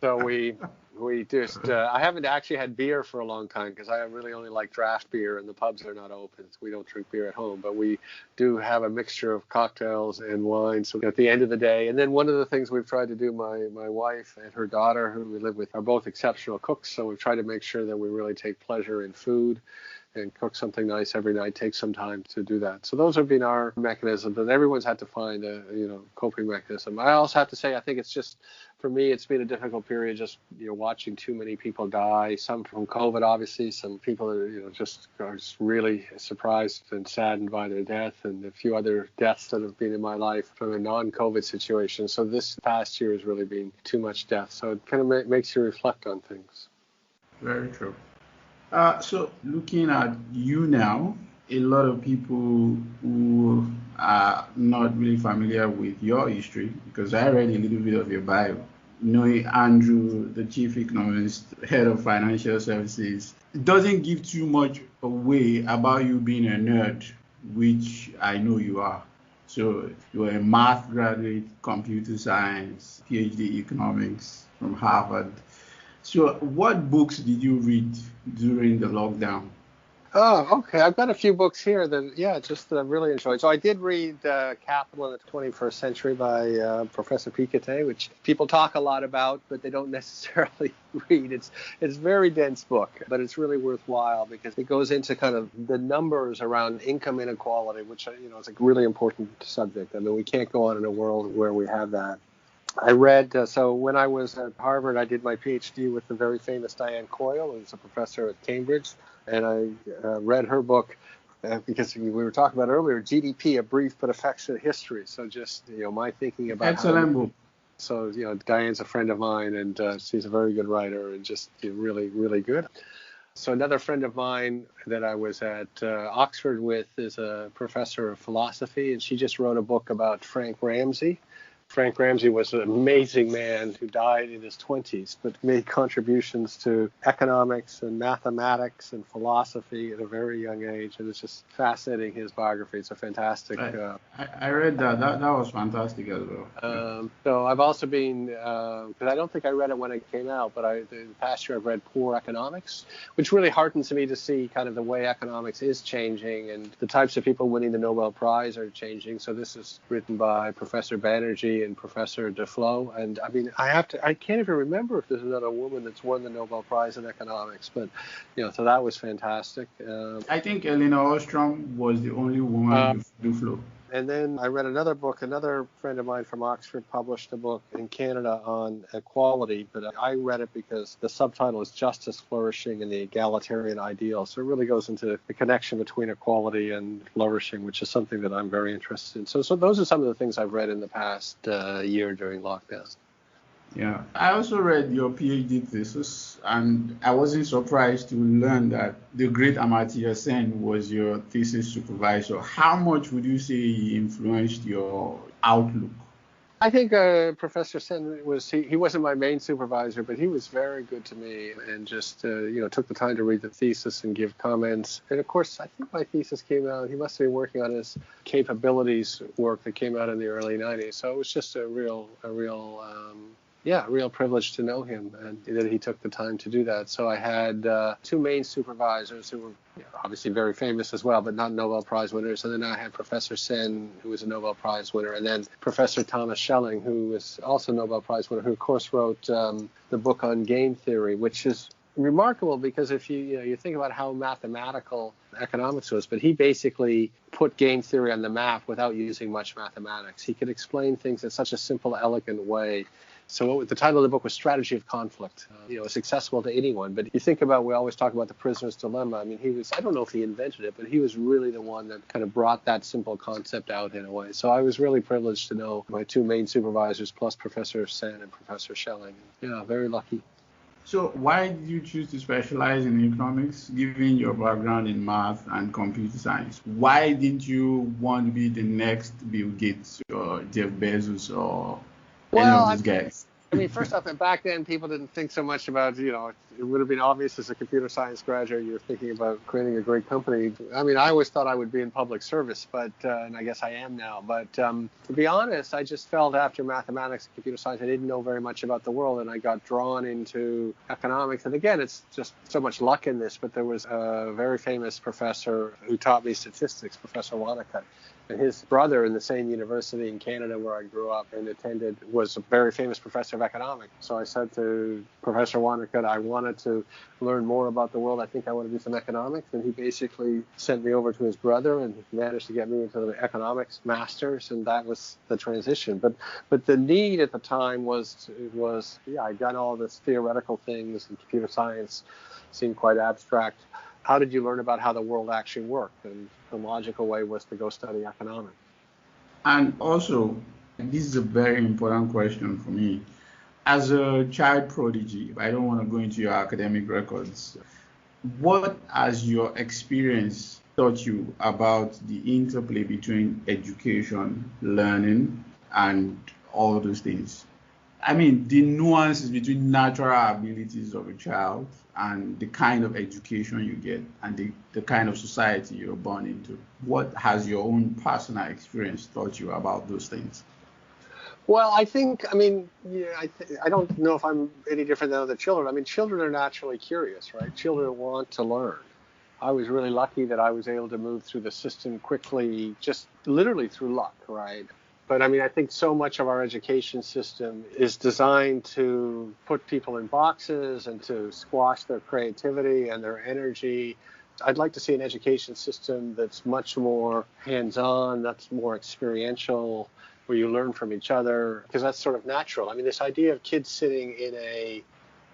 Speaker 3: So we just, I haven't actually had beer for a long time, because I really only like draft beer, and the pubs are not open. So we don't drink beer at home, but we do have a mixture of cocktails and wine. So at the end of the day, and then one of the things we've tried to do, my wife and her daughter, who we live with, are both exceptional cooks. So we've tried to make sure that we really take pleasure in food and cook something nice every night, take some time to do that. So those have been our mechanisms, and everyone's had to find a coping mechanism. I also have to say, I think it's just, for me, it's been a difficult period, just watching too many people die, some from COVID, obviously, some people are just really surprised and saddened by their death, and a few other deaths that have been in my life from a non-COVID situation. So this past year has really been too much death. So it kind of makes you reflect on things.
Speaker 2: Very true. So looking at you now, a lot of people who are not really familiar with your history, because I read a little bit of your bio, knowing Andrew, the chief economist, head of financial services, doesn't give too much away about you being a nerd, which I know you are. So you're a math graduate, computer science, PhD economics from Harvard. So what books did you read during the lockdown?
Speaker 3: Oh, okay. I've got a few books here that I really enjoyed. So I did read Capital in the 21st Century by Professor Piketty, which people talk a lot about, but they don't necessarily read. It's a very dense book, but it's really worthwhile, because it goes into kind of the numbers around income inequality, which is a really important subject. I mean, we can't go on in a world where we have that. I read, so when I was at Harvard, I did my PhD with the very famous Diane Coyle, who's a professor at Cambridge, and I read her book, because we were talking about earlier, GDP, A Brief but Affectionate History. So just, my thinking about
Speaker 2: excellent book.
Speaker 3: So, Diane's a friend of mine, and she's a very good writer, and just really, really good. So another friend of mine that I was at Oxford with is a professor of philosophy, and she just wrote a book about Frank Ramsey, Frank Ramsey was an amazing man who died in his 20s, but made contributions to economics and mathematics and philosophy at a very young age. And it's just fascinating, his biography. It's a fantastic.
Speaker 2: I read that. That was fantastic as well.
Speaker 3: So I've also been, because I don't think I read it when it came out, but the past year I've read Poor Economics, which really heartens me to see kind of the way economics is changing and the types of people winning the Nobel Prize are changing. So this is written by Professor Banerjee and Professor Duflo. And I mean, I can't even remember if there's another woman that's won the Nobel Prize in economics, but, so that was fantastic.
Speaker 2: I think Elinor Ostrom was the only woman with Duflo.
Speaker 3: And then I read another book. Another friend of mine from Oxford published a book in Canada on equality, but I read it because the subtitle is Justice, Flourishing, and the Egalitarian Ideal. So it really goes into the connection between equality and flourishing, which is something that I'm very interested in. So those are some of the things I've read in the past year during lockdown.
Speaker 2: Yeah, I also read your PhD thesis, and I wasn't surprised to learn that the great Amartya Sen was your thesis supervisor. How much would you say he influenced your outlook?
Speaker 3: I think Professor Sen he wasn't my main supervisor, but he was very good to me and just, took the time to read the thesis and give comments. And of course, I think my thesis came out, he must have been working on his capabilities work that came out in the early 90s. So it was just a real privilege to know him and that he took the time to do that. So I had two main supervisors who were obviously very famous as well, but not Nobel Prize winners. And then I had Professor Sen, who was a Nobel Prize winner, and then Professor Thomas Schelling, who was also a Nobel Prize winner, who of course wrote the book on game theory, which is remarkable because if you think about how mathematical economics was, but he basically put game theory on the map without using much mathematics. He could explain things in such a simple, elegant way. So the title of the book was Strategy of Conflict. It's accessible to anyone. But you think about, we always talk about the prisoner's dilemma. I mean, I don't know if he invented it, but he was really the one that kind of brought that simple concept out in a way. So I was really privileged to know my two main supervisors, plus Professor Sen and Professor Schelling. Yeah, very lucky.
Speaker 2: So why did you choose to specialize in economics, given your background in math and computer science? Why didn't you want to be the next Bill Gates or Jeff Bezos or any of these guys?
Speaker 3: I mean, first off, back then people didn't think so much about, it would have been obvious as a computer science graduate, you're thinking about creating a great company. I mean, I always thought I would be in public service, but, and I guess I am now. But to be honest, I just felt after mathematics and computer science, I didn't know very much about the world, and I got drawn into economics. And again, it's just so much luck in this, but there was a very famous professor who taught me statistics, Professor Wanacott. And his brother in the same university in Canada where I grew up and attended was a very famous professor of economics. So I said to Professor Wanacott, I wanted to learn more about the world. I think I want to do some economics. And he basically sent me over to his brother and managed to get me into the economics masters. And that was the transition. But the need at the time was I'd done all this theoretical things, and computer science seemed quite abstract. How did you learn about how the world actually worked? And the logical way was to go study economics.
Speaker 2: And also, this is a very important question for me. As a child prodigy, I don't want to go into your academic records. What has your experience taught you about the interplay between education, learning, and all those things? I mean, the nuances between natural abilities of a child and the kind of education you get and the kind of society you're born into. What has your own personal experience taught you about those things?
Speaker 3: Well, I think, I don't know if I'm any different than other children. I mean, children are naturally curious, right? Children want to learn. I was really lucky that I was able to move through the system quickly, just literally through luck, right? But I think so much of our education system is designed to put people in boxes and to squash their creativity and their energy. I'd like to see an education system that's much more hands-on, that's more experiential, where you learn from each other, because that's sort of natural. I mean, this idea of kids sitting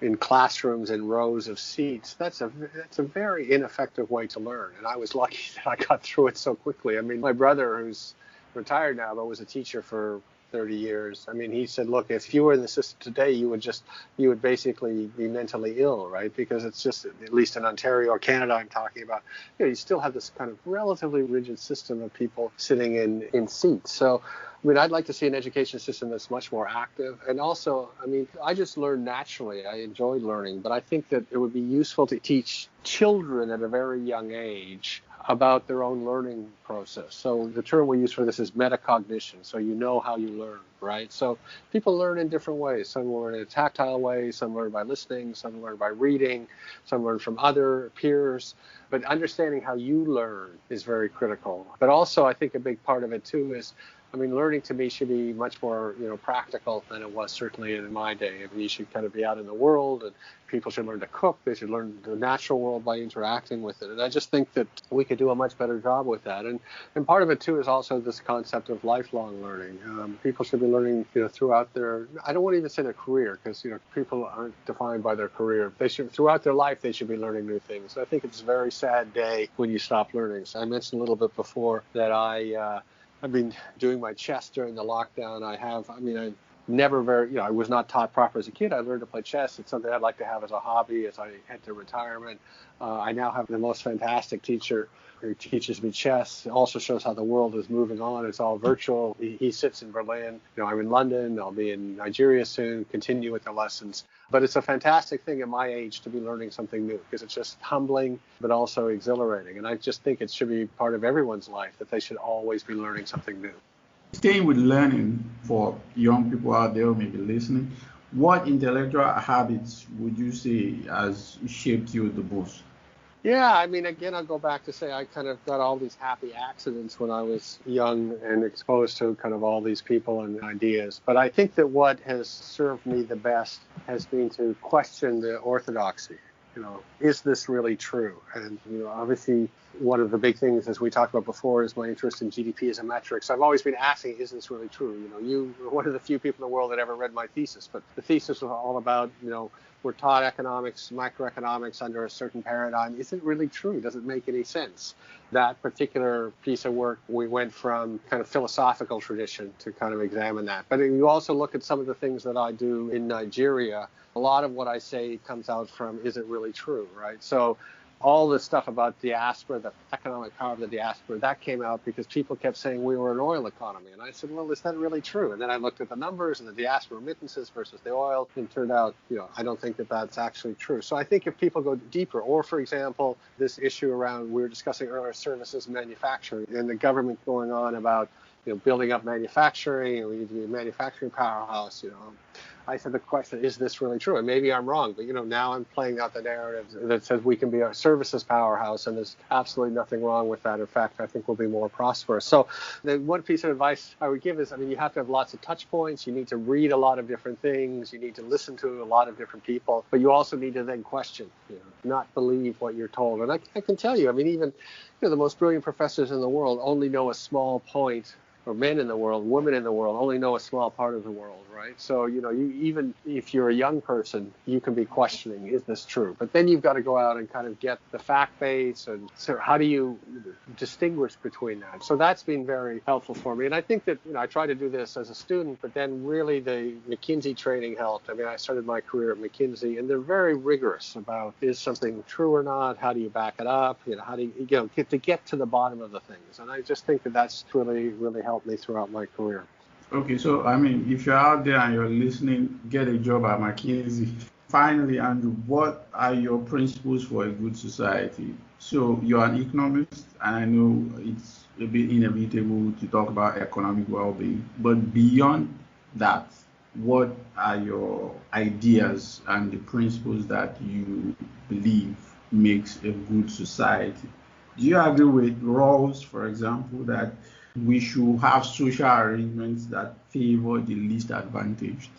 Speaker 3: in classrooms in rows of seats, that's a very ineffective way to learn. And I was lucky that I got through it so quickly. I mean, my brother, who's retired now, but was a teacher for 30 years. I mean, he said, look, if you were in the system today, you would basically be mentally ill, right? Because it's just, at least in Ontario or Canada, I'm talking about, you still have this kind of relatively rigid system of people sitting in seats. So I mean, I'd like to see an education system that's much more active. And also, I mean, I just learn naturally. I enjoy learning, but I think that it would be useful to teach children at a very young age about their own learning process. So the term we use for this is metacognition. So you know how you learn, right? So people learn in different ways. Some learn in a tactile way, some learn by listening, some learn by reading, some learn from other peers. But understanding how you learn is very critical. But also, I think a big part of it too is, I mean, learning to me should be much more, practical than it was certainly in my day. I mean, you should kind of be out in the world, and people should learn to cook. They should learn the natural world by interacting with it. And I just think that we could do a much better job with that. And part of it too is also this concept of lifelong learning. People should be learning, throughout their, I don't want to even say their career, because, people aren't defined by their career. They should, throughout their life, they should be learning new things. I think it's a very sad day when you stop learning. So I mentioned a little bit before that I've been doing my chess during the lockdown. I never I was not taught proper as a kid. I learned to play chess. It's something I'd like to have as a hobby as I head to retirement. I now have the most fantastic teacher who teaches me chess. It also shows how the world is moving on. It's all virtual. He sits in Berlin. I'm in London. I'll be in Nigeria soon, continue with the lessons. But it's a fantastic thing at my age to be learning something new, because it's just humbling, but also exhilarating. And I just think it should be part of everyone's life, that they should always be learning something new.
Speaker 2: Staying with learning, for young people out there who may be listening, what intellectual habits would you say has shaped you the most?
Speaker 3: Yeah, I mean, again, I'll go back to say I kind of got all these happy accidents when I was young and exposed to kind of all these people and ideas. But I think that what has served me the best has been to question the orthodoxy. Is this really true? And, obviously, one of the big things, as we talked about before, is my interest in GDP as a metric. So I've always been asking, is this really true? You were one of the few people in the world that ever read my thesis. But the thesis was all about, we're taught economics, microeconomics under a certain paradigm. Is it really true? Does it make any sense? That particular piece of work, we went from kind of philosophical tradition to kind of examine that. But you also look at some of the things that I do in Nigeria. A lot of what I say comes out from, is it really true, right? So all this stuff about diaspora, the economic power of the diaspora, that came out because people kept saying we were an oil economy. And I said, well, is that really true? And then I looked at the numbers and the diaspora remittances versus the oil, and it turned out, I don't think that that's actually true. So I think if people go deeper, or for example, this issue around, we were discussing earlier, services and manufacturing, and the government going on about, building up manufacturing, and we need to be a manufacturing powerhouse, I said the question, is this really true? And maybe I'm wrong, but now I'm playing out the narrative that says we can be a services powerhouse, and there's absolutely nothing wrong with that. In fact, I think we'll be more prosperous. So the one piece of advice I would give is, you have to have lots of touch points. You need to read a lot of different things. You need to listen to a lot of different people, but you also need to then question, not believe what you're told. And I can tell you, even the most brilliant professors in the world only know a small point, or men in the world, women in the world only know a small part of the world, right? So, you even if you're a young person, you can be questioning, is this true? But then you've got to go out and kind of get the fact base, and so how do you distinguish between that? So that's been very helpful for me. And I think that, I try to do this as a student, but then really the McKinsey training helped. I started my career at McKinsey, and they're very rigorous about, is something true or not? How do you back it up? How do you, get to the bottom of the things? And I just think that that's really, really helped me throughout my career.
Speaker 2: Okay, so if you're out there and you're listening, get a job at McKinsey. Finally, Andrew, what are your principles for a good society? So you're an economist, and I know it's a bit inevitable to talk about economic well-being, but beyond that, what are your ideas and the principles that you believe makes a good society? Do you agree with Rawls, for example, that we should have social arrangements that favor the least advantaged?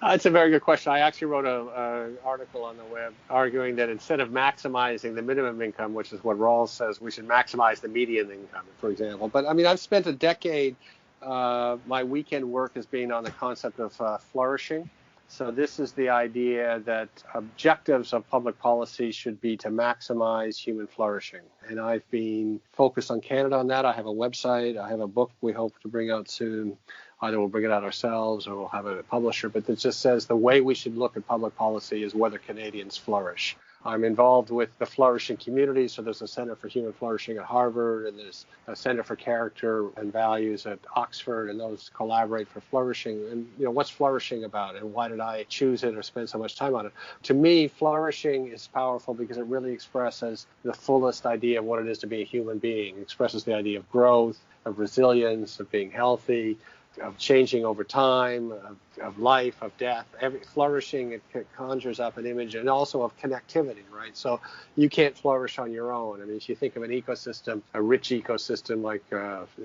Speaker 3: It's a very good question. I actually wrote an article on the web arguing that instead of maximizing the minimum income, which is what Rawls says, we should maximize the median income, for example. But I've spent a decade, my weekend work has been on the concept of flourishing. So this is the idea that objectives of public policy should be to maximize human flourishing. And I've been focused on Canada on that. I have a website. I have a book we hope to bring out soon. Either we'll bring it out ourselves or we'll have a publisher. But it just says the way we should look at public policy is whether Canadians flourish. I'm involved with the flourishing community. So there's a Center for Human Flourishing at Harvard, and there's a Center for Character and Values at Oxford, and those collaborate for flourishing. And, what's flourishing about, and why did I choose it or spend so much time on it? To me, flourishing is powerful because it really expresses the fullest idea of what it is to be a human being. It expresses the idea of growth, of resilience, of being healthy, of changing over time, of life, of death. Flourishing, it conjures up an image, and also of connectivity, right? So you can't flourish on your own. I mean, if you think of an ecosystem, a rich ecosystem like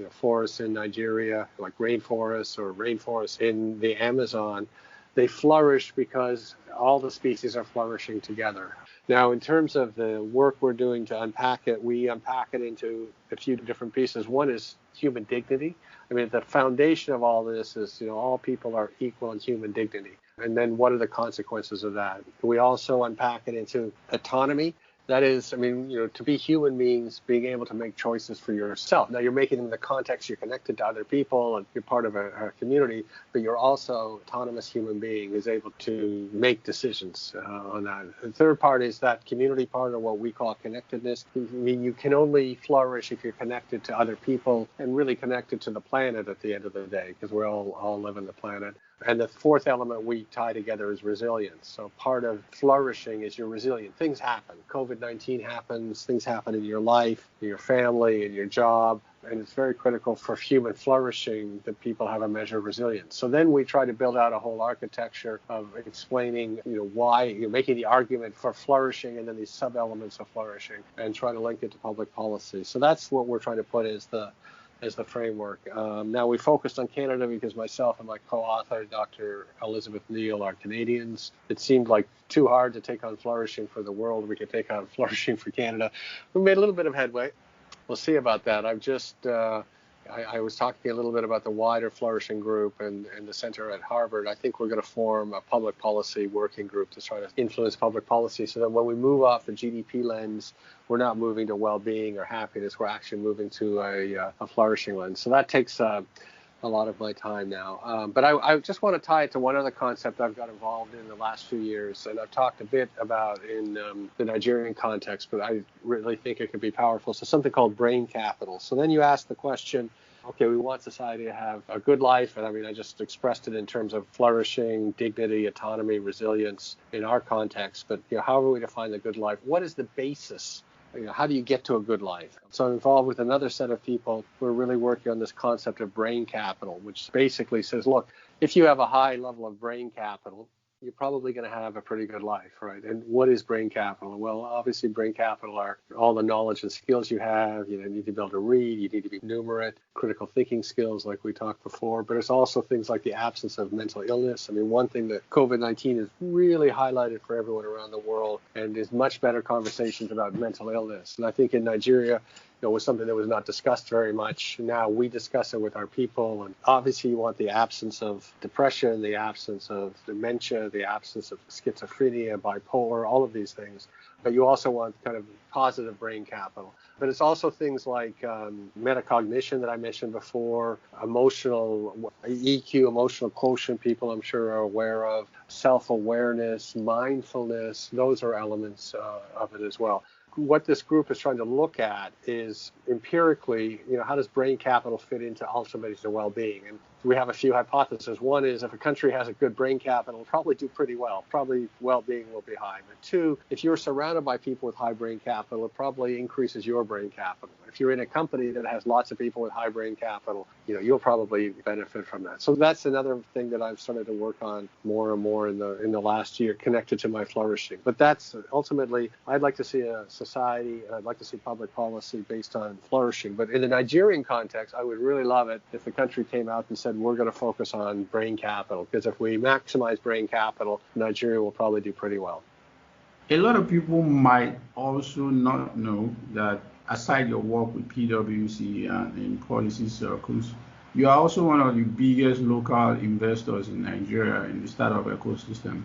Speaker 3: forests in Nigeria, like rainforests or rainforests in the Amazon, they flourish because all the species are flourishing together. Now, in terms of the work we're doing to unpack it, we unpack it into a few different pieces. One is human dignity. I mean, the foundation of all this is, all people are equal in human dignity. And then what are the consequences of that? We also unpack it into autonomy. That is, I mean, to be human means being able to make choices for yourself. Now, you're making them in the context you're connected to other people and you're part of a community, but you're also an autonomous human being who's able to make decisions on that. The third part is that community part, or what we call connectedness. I mean, you can only flourish if you're connected to other people and really connected to the planet at the end of the day, because we all live on the planet. And the fourth element we tie together is resilience. So part of flourishing is you're resilient. Things happen. COVID-19 happens. Things happen in your life, in your family, in your job. And it's very critical for human flourishing that people have a measure of resilience. So then we try to build out a whole architecture of explaining, why you're making the argument for flourishing and then these sub-elements of flourishing, and try to link it to public policy. So that's what we're trying to put as the framework. Now, we focused on Canada because myself and my co-author, Dr. Elizabeth Neal, are Canadians. It seemed like too hard to take on flourishing for the world. We could take on flourishing for Canada. We made a little bit of headway. We'll see about that. I was talking a little bit about the wider flourishing group and the center at Harvard. I think we're going to form a public policy working group to try to influence public policy, so that when we move off the GDP lens, we're not moving to well-being or happiness. We're actually moving to a flourishing lens. So that takes a lot of my time now. But I just want to tie it to one other concept I've got involved in the last few years, and I've talked a bit about in the Nigerian context, but I really think it could be powerful. So something called brain capital. So then you ask the question, okay, we want society to have a good life. And I mean, I just expressed it in terms of flourishing, dignity, autonomy, resilience in our context. But how are we define the good life? What is the basis? How do you get to a good life? So I'm involved with another set of people who are really working on this concept of brain capital, which basically says, look, if you have a high level of brain capital, you're probably going to have a pretty good life, right? And what is brain capital? Well, obviously, brain capital are all the knowledge and skills you have. You need to be able to read. You need to be numerate, critical thinking skills like we talked before. But it's also things like the absence of mental illness. I mean, one thing that COVID-19 has really highlighted for everyone around the world, and is much better conversations about mental illness. And I think in Nigeria, was something that was not discussed very much. Now we discuss it with our people. And obviously you want the absence of depression, the absence of dementia, the absence of schizophrenia, bipolar, all of these things. But you also want kind of positive brain capital. But it's also things like metacognition that I mentioned before, emotional EQ, emotional quotient, people I'm sure are aware of, self-awareness, mindfulness. Those are elements of it as well. What this group is trying to look at is empirically, how does brain capital fit into ultimately the well-being? And we have a few hypotheses. One is if a country has a good brain capital, it'll probably do pretty well. Probably well-being will be high. But two, if you're surrounded by people with high brain capital, it probably increases your brain capital. If you're in a company that has lots of people with high brain capital, you'll probably benefit from that. So that's another thing that I've started to work on more and more in the last year, connected to my flourishing. But that's ultimately, I'd like to see a society, and I'd like to see public policy based on flourishing. But in the Nigerian context, I would really love it if the country came out and said, we're going to focus on brain capital, because if we maximize brain capital, Nigeria will probably do pretty well.
Speaker 2: A lot of people might also not know that aside your work with PwC and in policy circles, you are also one of the biggest local investors in Nigeria in the startup ecosystem.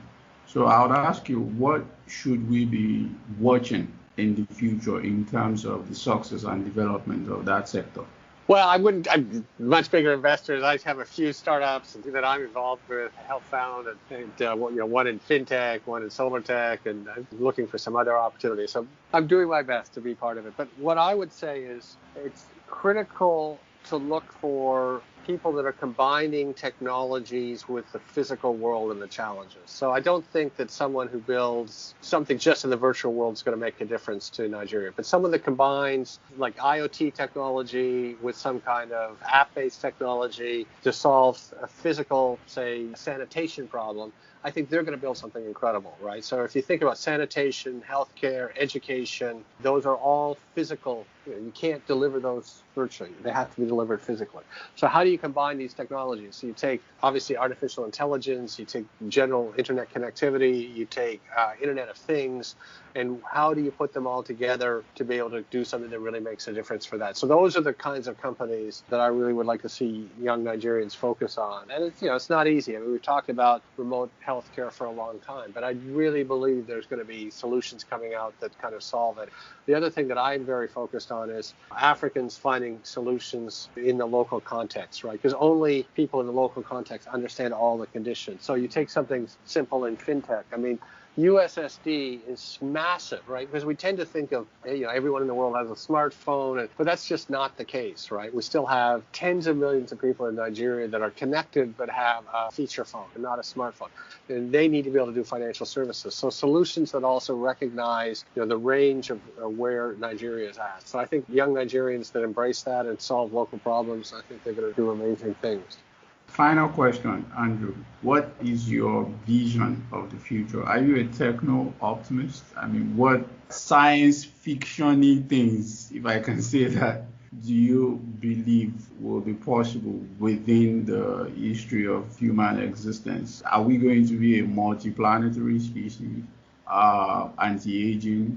Speaker 2: So I would ask you, what should we be watching in the future in terms of the success and development of that sector?
Speaker 3: Well, I'm much bigger investors. I have a few startups that I'm involved with, HealthFound, and one in fintech, one in solar tech, and I'm looking for some other opportunities. So I'm doing my best to be part of it. But what I would say is it's critical to look for people that are combining technologies with the physical world and the challenges. So I don't think that someone who builds something just in the virtual world is going to make a difference to Nigeria. But someone that combines like IoT technology with some kind of app-based technology to solve a physical, say, sanitation problem, I think they're going to build something incredible, right? So if you think about sanitation, healthcare, education, those are all physical. You can't deliver those virtually. They have to be delivered physically. So how do you combine these technologies? So you take, obviously, artificial intelligence, you take general internet connectivity, you take Internet of Things, and how do you put them all together to be able to do something that really makes a difference for that? So those are the kinds of companies that I really would like to see young Nigerians focus on. And it's not easy. I mean, we've talked about remote healthcare for a long time, but I really believe there's going to be solutions coming out that kind of solve it. The other thing that I'm very focused on is Africans finding solutions in the local context, right? Because only people in the local context understand all the conditions. So you take something simple in fintech. I mean, USSD is massive, right? Because we tend to think of, everyone in the world has a smartphone, but that's just not the case, right? We still have tens of millions of people in Nigeria that are connected but have a feature phone and not a smartphone. And they need to be able to do financial services. So solutions that also recognize, the range of where Nigeria is at. So I think young Nigerians that embrace that and solve local problems, I think they're going to do amazing things.
Speaker 2: Final question, Andrew. What is your vision of the future? Are you a techno optimist? I mean, what science fiction-y things, if I can say that, do you believe will be possible within the history of human existence? Are we going to be a multiplanetary species, anti-aging,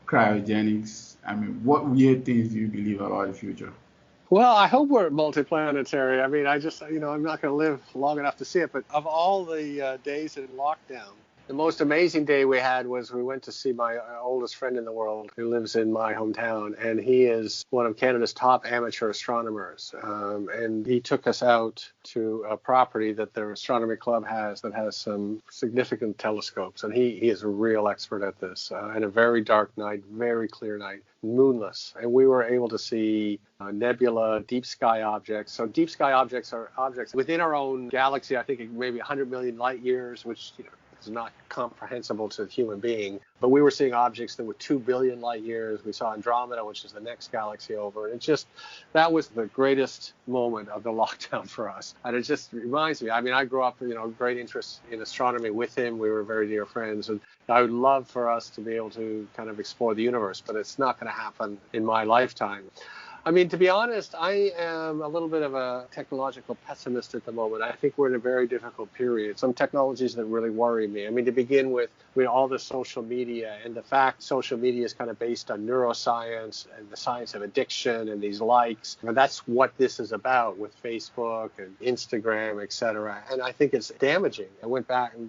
Speaker 2: cryogenics? I mean, what weird things do you believe about the future?
Speaker 3: Well, I hope we're multiplanetary. I mean, I'm not going to live long enough to see it. But of all the days in lockdown, the most amazing day we had was we went to see my oldest friend in the world who lives in my hometown. And he is one of Canada's top amateur astronomers. And he took us out to a property that their astronomy club has that has some significant telescopes. And he is a real expert at this. And a very dark night, very clear night, moonless. And we were able to see nebula, deep sky objects. So deep sky objects are objects within our own galaxy. I think maybe 100 million light years, which is not comprehensible to the human being. But we were seeing objects that were 2 billion light years. We saw Andromeda, which is the next galaxy over. And that was the greatest moment of the lockdown for us. And it just reminds me, I mean, I grew up, great interest in astronomy with him. We were very dear friends. And I would love for us to be able to kind of explore the universe, but it's not going to happen in my lifetime. I mean, to be honest, I am a little bit of a technological pessimist at the moment. I think we're in a very difficult period. Some technologies that really worry me. I mean, to begin with, all the social media and the fact social media is kind of based on neuroscience and the science of addiction and these likes. And that's what this is about with Facebook and Instagram, et cetera. And I think it's damaging.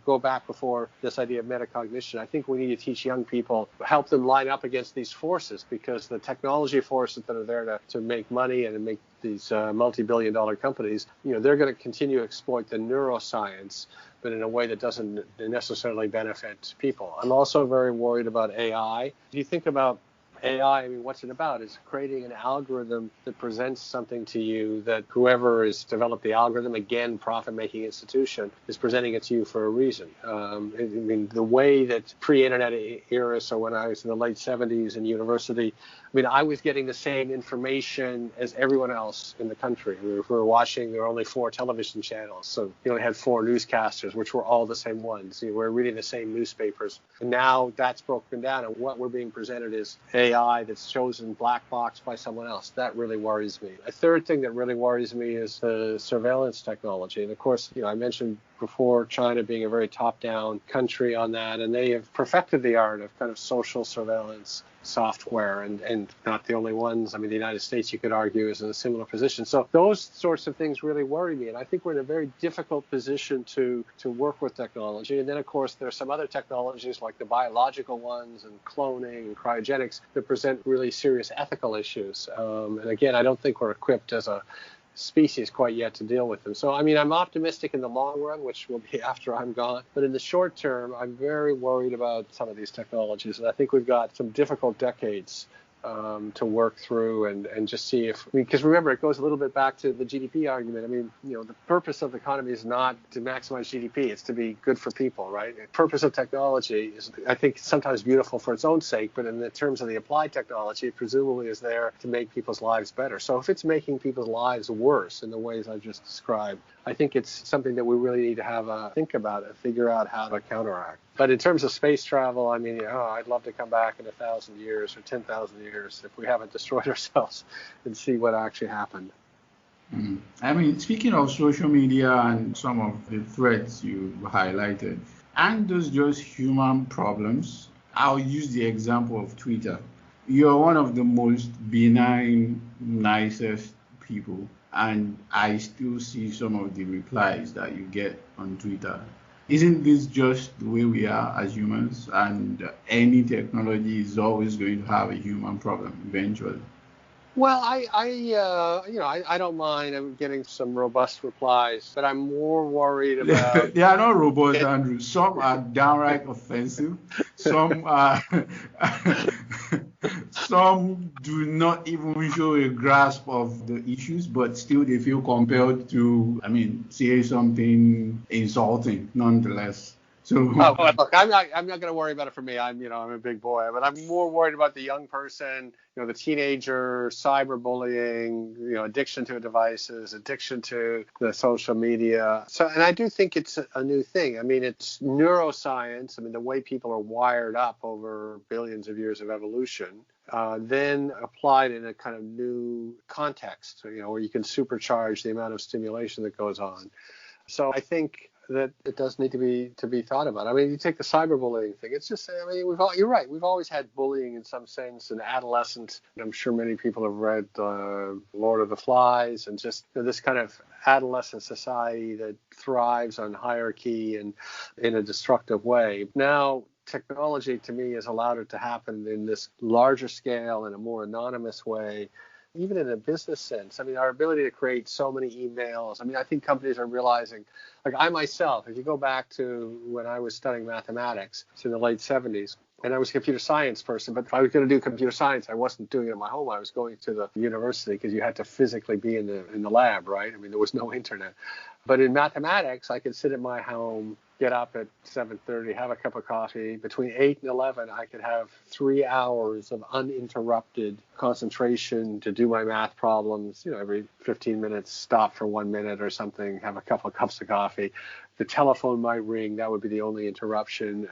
Speaker 3: Go back before this idea of metacognition. I think we need to teach young people, help them line up against these forces, because the technology forces that are there to make money and to make these multi-billion-dollar companies, they're going to continue to exploit the neuroscience, but in a way that doesn't necessarily benefit people. I'm also very worried about AI. If you think about AI, I mean, what's it about? It's creating an algorithm that presents something to you that whoever has developed the algorithm, again, profit-making institution, is presenting it to you for a reason. I mean, the way that pre-internet era, so when I was in the late 70s in university, I mean, I was getting the same information as everyone else in the country. We were watching, there were only 4 television channels. So you only had 4 newscasters, which were all the same ones. We're reading the same newspapers. And now that's broken down. And what we're being presented is AI that's chosen black box by someone else. That really worries me. A third thing that really worries me is the surveillance technology. And of course, I mentioned before China being a very top-down country on that, and they have perfected the art of kind of social surveillance software, and not the only ones. I mean, the United States, you could argue, is in a similar position. So those sorts of things really worry me, and I think we're in a very difficult position to work with technology. And then, of course, there are some other technologies like the biological ones and cloning and cryogenics that present really serious ethical issues. And again, I don't think we're equipped as a species quite yet to deal with them. So, I mean, I'm optimistic in the long run, which will be after I'm gone. But in the short term, I'm very worried about some of these technologies. And I think we've got some difficult decades to work through and just see if, because remember, it goes a little bit back to the GDP argument. I mean, the purpose of the economy is not to maximize GDP, it's to be good for people, right? The purpose of technology is, I think, sometimes beautiful for its own sake, but in the terms of the applied technology, it presumably is there to make people's lives better. So if it's making people's lives worse in the ways I've just described, I think it's something that we really need to have a think about and figure out how to counteract. But in terms of space travel, I mean, I'd love to come back in 1,000 years or 10,000 years if we haven't destroyed ourselves and see what actually happened.
Speaker 2: I mean, speaking of social media and some of the threats you highlighted, aren't those just human problems? I'll use the example of Twitter. You're one of the most benign, nicest people, and I still see some of the replies that you get on Twitter. Isn't this just the way we are as humans? And any technology is always going to have a human problem eventually.
Speaker 3: Well, I don't mind getting some robust replies, but I'm more worried about.
Speaker 2: They are not robust, Andrew. Some are downright offensive. Some are. Some do not even show a grasp of the issues, but still they feel compelled to, say something insulting nonetheless. So,
Speaker 3: well, look, I'm not going to worry about it for me. I'm a big boy, but I'm more worried about the young person, the teenager, cyberbullying, addiction to devices, addiction to the social media. So, and I do think it's a new thing. I mean, it's neuroscience. I mean, the way people are wired up over billions of years of evolution, then applied in a kind of new context, where you can supercharge the amount of stimulation that goes on. So I think that it does need to be thought about. I mean, you take the cyberbullying thing. It's just, you're right. We've always had bullying in some sense in adolescence. I'm sure many people have read Lord of the Flies and just this kind of adolescent society that thrives on hierarchy and in a destructive way. Now, technology to me has allowed it to happen in this larger scale in a more anonymous way. Even in a business sense, our ability to create so many emails. I think companies are realizing, like I myself, if you go back to when I was studying mathematics, it's in the late 70s, and I was a computer science person, but if I was going to do computer science, I wasn't doing it at my home. I was going to the university because you had to physically be in the lab, right? There was no internet. But in mathematics, I could sit at my home, get up at 7:30, have a cup of coffee. Between 8 and 11, I could have 3 hours of uninterrupted concentration to do my math problems. Every 15 minutes, stop for 1 minute or something, have a couple of cups of coffee. The telephone might ring. That would be the only interruption.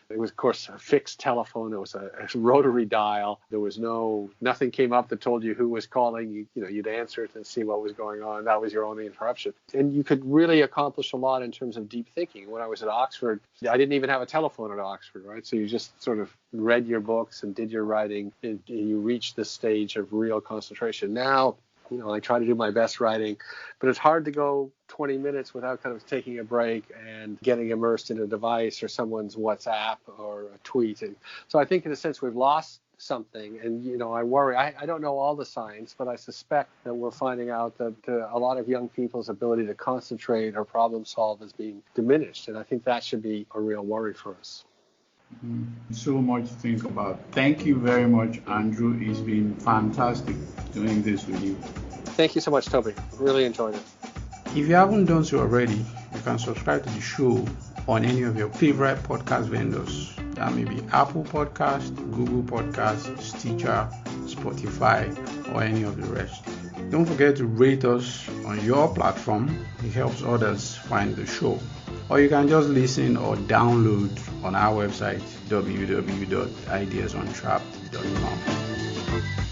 Speaker 3: It was, of course, a fixed telephone. It was a rotary dial. There was nothing came up that told you who was calling. You'd answer it and see what was going on. That was your only interruption. And you could really accomplish a lot in terms of deep thinking. When I was at Oxford, I didn't even have a telephone at Oxford, right? So you just sort of read your books and did your writing, and you reached this stage of real concentration. Now, I try to do my best writing, but it's hard to go 20 minutes without kind of taking a break and getting immersed in a device or someone's WhatsApp or a tweet. And so I think in a sense we've lost something, and I worry. I don't know all the science, but I suspect that we're finding out that a lot of young people's ability to concentrate or problem solve is being diminished, and I think that should be a real worry for us.
Speaker 2: So much to think about. Thank you very much, Andrew. It's been fantastic doing this with you.
Speaker 3: Thank you so much, Toby. Really enjoyed it.
Speaker 2: If you haven't done so already, you can subscribe to the show on any of your favorite podcast vendors. That may be Apple Podcast, Google Podcast, Stitcher, Spotify, or any of the rest. Don't forget to rate us on your platform. It helps others find the show. Or you can just listen or download on our website, www.ideasontrapped.com.